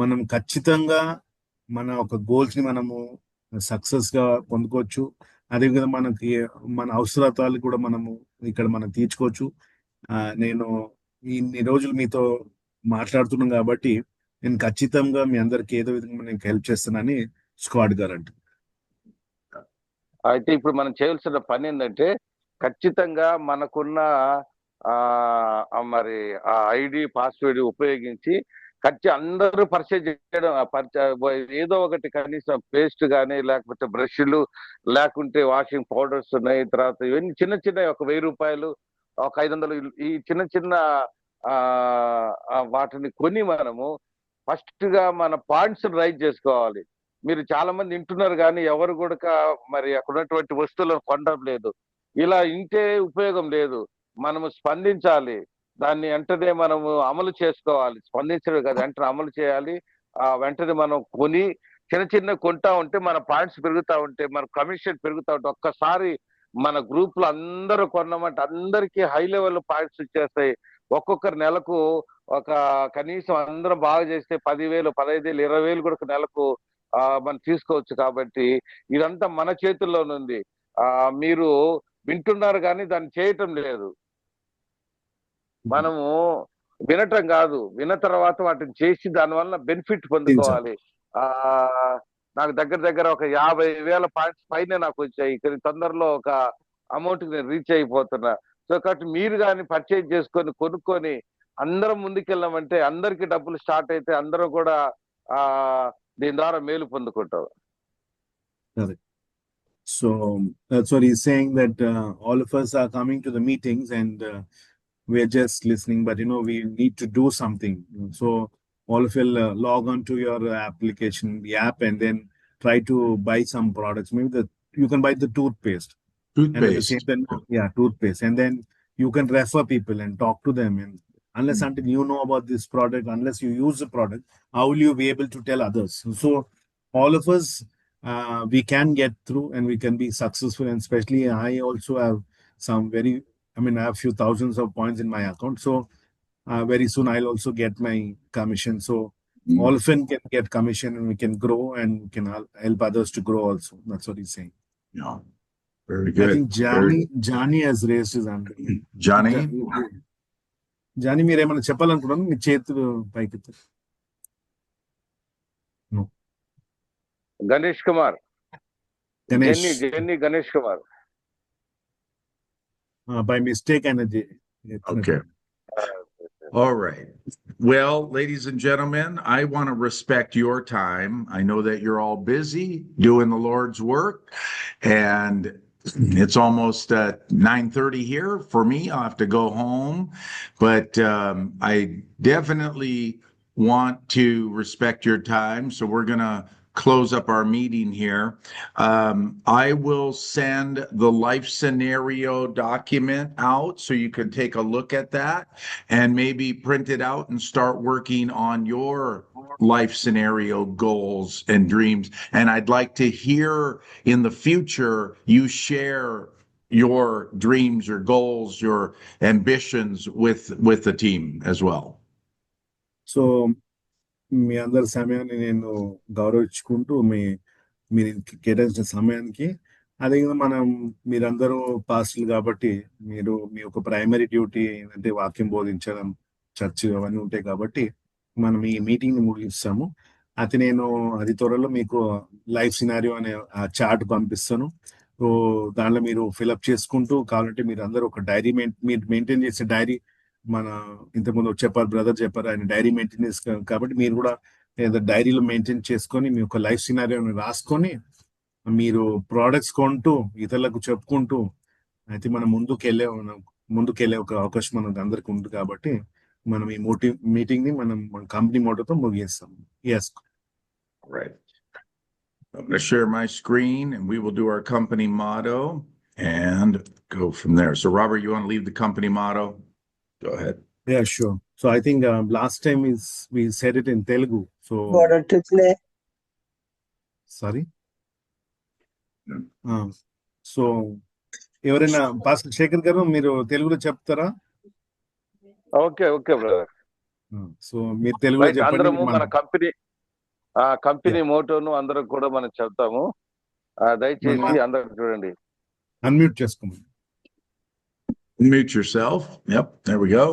మనం ఖచ్చితంగా మన ఒక గోల్స్ ని మనము సక్సెస్ గా పొందుకోవచ్చు. అదేవిధంగా మనకి మన అవసరాలు కూడా మనం తీర్చుకోవచ్చు. నేను ఇన్ని రోజులు మీతో మాట్లాడుతున్నాం కాబట్టి నేను ఖచ్చితంగా మీ అందరికి ఏదో విధంగా నేను హెల్ప్ చేస్తానని స్క్వాడ్ గారు అంటారు. అయితే ఇప్పుడు మనం చేయాల్సిన పని ఏంటంటే ఖచ్చితంగా మనకున్న మరి ఆ ఐడి పాస్వర్డ్ ఉపయోగించి అందరూ పర్చేజ్ చేయడం, ఏదో ఒకటి కనీసం పేస్ట్ కానీ లేకపోతే బ్రష్లు లేకుంటే వాషింగ్ పౌడర్స్ ఉన్నాయి, తర్వాత ఇవన్నీ చిన్న చిన్న ఒక 1000 రూపాయలు ఒక 500 ఈ చిన్న చిన్న వాటిని కొని మనము ఫస్ట్ గా మన పాయింట్స్ రైజ్ చేసుకోవాలి. మీరు చాలా మంది వింటున్నారు కానీ ఎవరు కూడా మరి అక్కడ ఉన్నటువంటి వస్తువులను కొనడం లేదు. ఇలా ఇంటే ఉపయోగం లేదు. మనము స్పందించాలి, దాన్ని వెంటనే మనము అమలు చేసుకోవాలి. స్పందించడం కాదు, వెంటనే అమలు చేయాలి. వెంటనే మనం కొని చిన్న కొంటా ఉంటే మన పాయింట్స్ పెరుగుతా ఉంటే మన కమిషన్ పెరుగుతా ఉంటే ఒక్కసారి మన గ్రూప్ లో అందరూ కొన్నామంటే అందరికీ హై లెవెల్ పాయింట్స్ వచ్చేస్తాయి. ఒక్కొక్కరు నెలకు ఒక కనీసం అందరం బాగా చేస్తే 10,000, 15,000, 20,000 కూడా నెలకు మనం తీసుకోవచ్చు. కాబట్టి ఇదంతా మన చేతుల్లోనుంది. మీరు వింటున్నారు కానీ దాన్ని చేయటం లేదు. మనము వినటం కాదు, విన్న తర్వాత వాటిని చేసి దానివల్ల బెనిఫిట్ పొందుకోవాలి. నాకు దగ్గర ఒక 50,000 పాయింట్స్ పైన నాకు వచ్చాయి. ఇక్కడ తొందరలో ఒక అమౌంట్ నేను రీచ్ అయిపోతున్నా. సో కాబట్టి మీరు కానీ పర్చేజ్ చేసుకొని కొనుక్కొని అందరం ముందుకెళ్ళామంటే అందరికి డబ్బులు స్టార్ట్ అయితే అందరూ కూడా దీని ద్వారా మేలు పొందుకుంటారు. So that's what he's saying, that all of us are coming to the meetings and we're just listening, but we need to do something. So all of you log on to your application, the app, and then try to buy some products. Maybe you can buy the toothpaste. And at the same time, toothpaste, and then you can refer people and talk to them. And unless until you know about this product, unless you use the product, how will you be able to tell others? So all of us, we can get through and we can be successful. And especially I also have I have few thousands of points in my account. So very soon I'll also get my commission. So all of them can get commission and we can grow and we can help others to grow also. That's what he's saying. Yeah. Very good. I think Johnny has raised his hand. Johnny, మీరు ఏమైనా చెప్పాలనుకున్నాను, మీ చేతులు పైకి. Ganesh Kumar, Ganesh Kumar. By mistake, energy. Okay. All right. Well, ladies and gentlemen, I want to respect your time. I know that you're all busy doing the Lord's work, and it's almost 9:30 here for me. I'll have to go home, but I definitely want to respect your time. So we're going to close up our meeting here. I will send the life scenario document out so you can take a look at that and maybe print it out and start working on your life scenario goals and dreams. And I'd like to hear in the future you share your dreams, your goals, your ambitions with the team as well. So మీ అందరి సమయాన్ని నేను గౌరవించుకుంటూ మీరు కేటాయించిన సమయానికి అదే మనం మీరందరూ పాస్టర్లు కాబట్టి మీరు మీ యొక్క ప్రైమరీ డ్యూటీ ఏంటంటే వాక్యం బోధించడం, చర్చ్ అవన్నీ ఉంటాయి కాబట్టి మనం ఈ మీటింగ్ ని ముగిస్తాము. అయితే నేను అది త్వరలో మీకు లైవ్ సినారియో అనే ఆ చార్ట్ పంపిస్తాను. సో దాంట్లో మీరు ఫిలప్ చేసుకుంటూ కావాలంటే మీరు అందరూ ఒక డైరీ మీరు మెయింటైన్ చేసే డైరీ మన ఇంతకుముందు చెప్పారు, బ్రదర్ చెప్పారు, ఆయన డైరీ మెయింటైన్ చేస్తారు కాబట్టి మీరు కూడా ఏదో డైరీలో మెయింటైన్ చేసుకొని మీ యొక్క లైఫ్ సినారియోని రాసుకొని మీరు ప్రోడక్ట్స్ కొంటూ ఇతరులకు చెప్పుకుంటూ అయితే మనం ముందుకెళ్ళే ఒక అవకాశం మనకు అందరికి ఉంది కాబట్టి మనం ఈ మీటింగ్ ని మనం కంపెనీ మోటోతో ముగిస్తాం. Yes Right. I'm going to share my screen and we will do our company motto and go from there. So Robert, you want to leave the company motto? Go ahead. Yeah, sure. So I think last time we said it in Telugu. So sorry. So ఎవరైనా pastor Shekhar గారు మీరు తెలుగులో చెప్తారా? Okay brother. So మీరు తెలుగులో చెప్పండి. అందరము మన కంపెనీ మోటోను అందరం కూడా మనం చెప్తాము. దయచేసి అందరూ చూడండి. అన్మ్యూట్ చేసుకోండి. Unmute yourself. Yep, there we go.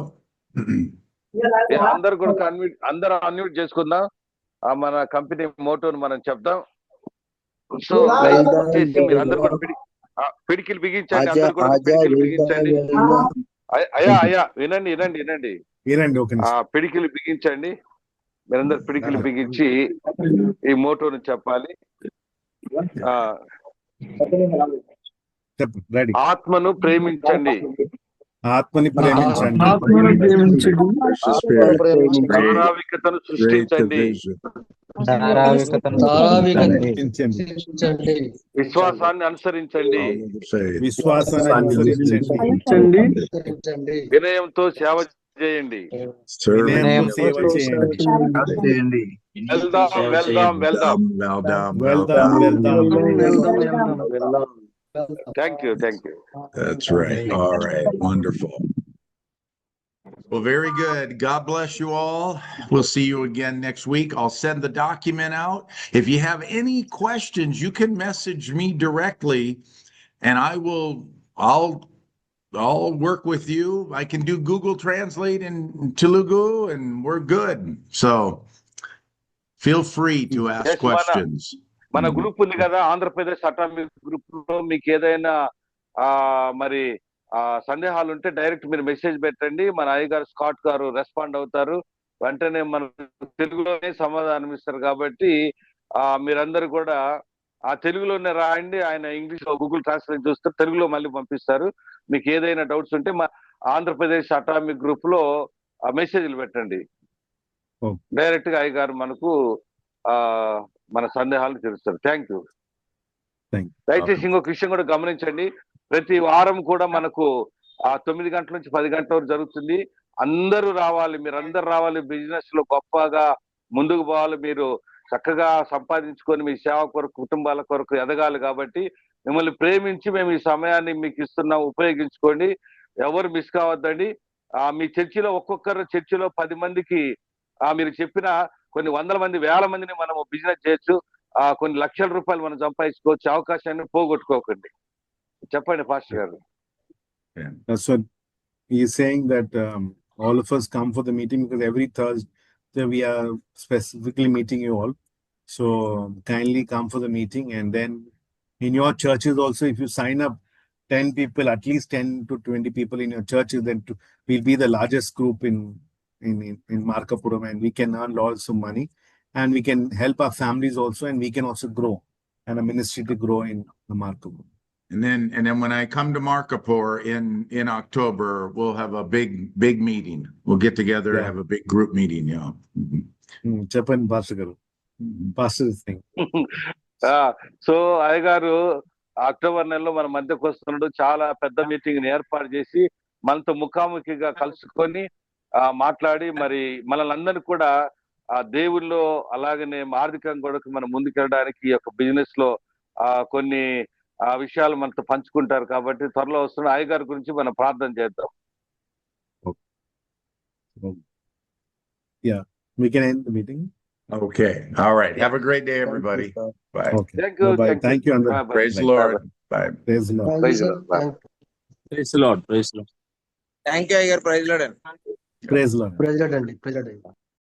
అందరూ కూడా అన్మ్యూట్ చేసుకుందాం. మన కంపెనీ మోటోను మనం చెప్తాం. సో దయచేసి మీరు అందరూ కూడా పిడికిలు బిగించండి. అందరూ కూడా పిడికిలు బిగించండి. అయ్యా వినండి. పిడికిలు బిగించండి. మీరందరూ పిడికిలు బిగించి ఈ మోటోను చెప్పాలి. ఆత్మను ప్రేమించండి. ధారావికతను సృష్టించండి. విశ్వాసాన్ని అనుసరించండి. వినయంతో సేవ చేయండి. వెళ్దాం. Thank you. That's right. All right. Wonderful. Well, very good. God bless you all. We'll see you again next week. I'll send the document out. If you have any questions, you can message me directly and I'll work with you. I can do Google Translate in Telugu and we're good. So feel free to ask questions. మన group ఉంది కదా, Andhra Pradesh atomic group లో మీకు ఏదైనా మరి సందేహాలు ఉంటే direct మీరు మెసేజ్ పెట్టండి. మన అయ్యగారు స్కాట్ గారు రెస్పాండ్ అవుతారు. వెంటనే మన తెలుగులోనే సమాధానం ఇస్తారు. కాబట్టి మీరందరూ కూడా ఆ తెలుగులోనే రాయండి. ఆయన ఇంగ్లీష్ లో గూగుల్ ట్రాన్స్లేట్ చూస్తారు, తెలుగులో మళ్ళీ పంపిస్తారు. మీకు ఏదైనా డౌట్స్ ఉంటే మా ఆంధ్రప్రదేశ్ అటామిక్ గ్రూప్ లో మెసేజ్లు పెట్టండి. డైరెక్ట్ గా అయ్యగారు మనకు మన సందేహాలు తెలుస్తారు. Thank you. దయచేసి ఇంకొక విషయం కూడా గమనించండి. ప్రతి వారం కూడా మనకు 9 గంటల నుంచి 10 గంటల వరకు జరుగుతుంది. అందరూ రావాలి, మీరందరూ రావాలి. బిజినెస్ లో గొప్పగా ముందుకు పోవాలి. మీరు చక్కగా సంపాదించుకొని మీ సేవ కొరకు, కుటుంబాల కొరకు ఎదగాలి. కాబట్టి మిమ్మల్ని ప్రేమించి మేము ఈ సమయాన్ని మీకు ఇస్తున్నాం, ఉపయోగించుకోండి. ఎవరు మిస్ కావద్దండి. మీ చర్చిలో ఒక్కొక్కరు చర్చిలో 10 మందికి మీరు చెప్పిన కొన్ని వందల మంది, వేల మందిని మనం బిజినెస్ చేయొచ్చు. కొన్ని లక్షల రూపాయలు మనం సంపాదించుకోవచ్చు. అవకాశాన్ని పోగొట్టుకోకండి. చెప్పండి పాస్టర్ గారు. So he is saying that all of us come for the meeting because every Thursday we are specifically meeting you all. So kindly come for the meeting, and then in your churches also, if you sign up 10 people, at least 10 to 20 people in your churches, then we'll be the largest group in Markapuram, and we can earn lots of money, and we can help our families also, and we can also grow and a ministry to grow in the Markapuram. And then when I come to Markapur in October, we'll have a big meeting. We'll get together and have a big group meeting. Japan Pastor garu. Pastor thing. So అయ్యగారు October నెలలో మన మధ్యకు వస్తున్నాడు. చాలా పెద్ద meeting ఏర్పాటు చేసి మనతో ముఖాముఖిగా కలుసుకొని మాట్లాడి మరి మనల్ని అందరినీ కూడా దేవుల్లో అలాగనే ఆర్థికంగా కూడా మనం ముందుకెళ్ళడానికి ఈ యొక్క బిజినెస్ లో కొన్ని విషయాలు మనతో పంచుకుంటారు. కాబట్టి త్వరలో వస్తున్న అయ్యగారి గురించి మనం ప్రార్థన చేద్దాం. Yeah, we can end the meeting. Okay. All right. Have a great day, everybody. Bye. Okay. Thank you. Praise the Lord. Bye. Praise lord. Praise lord. Bye. Praise lord. Thank you అయ్యారు. Praise lord. Praise lord. President అండి.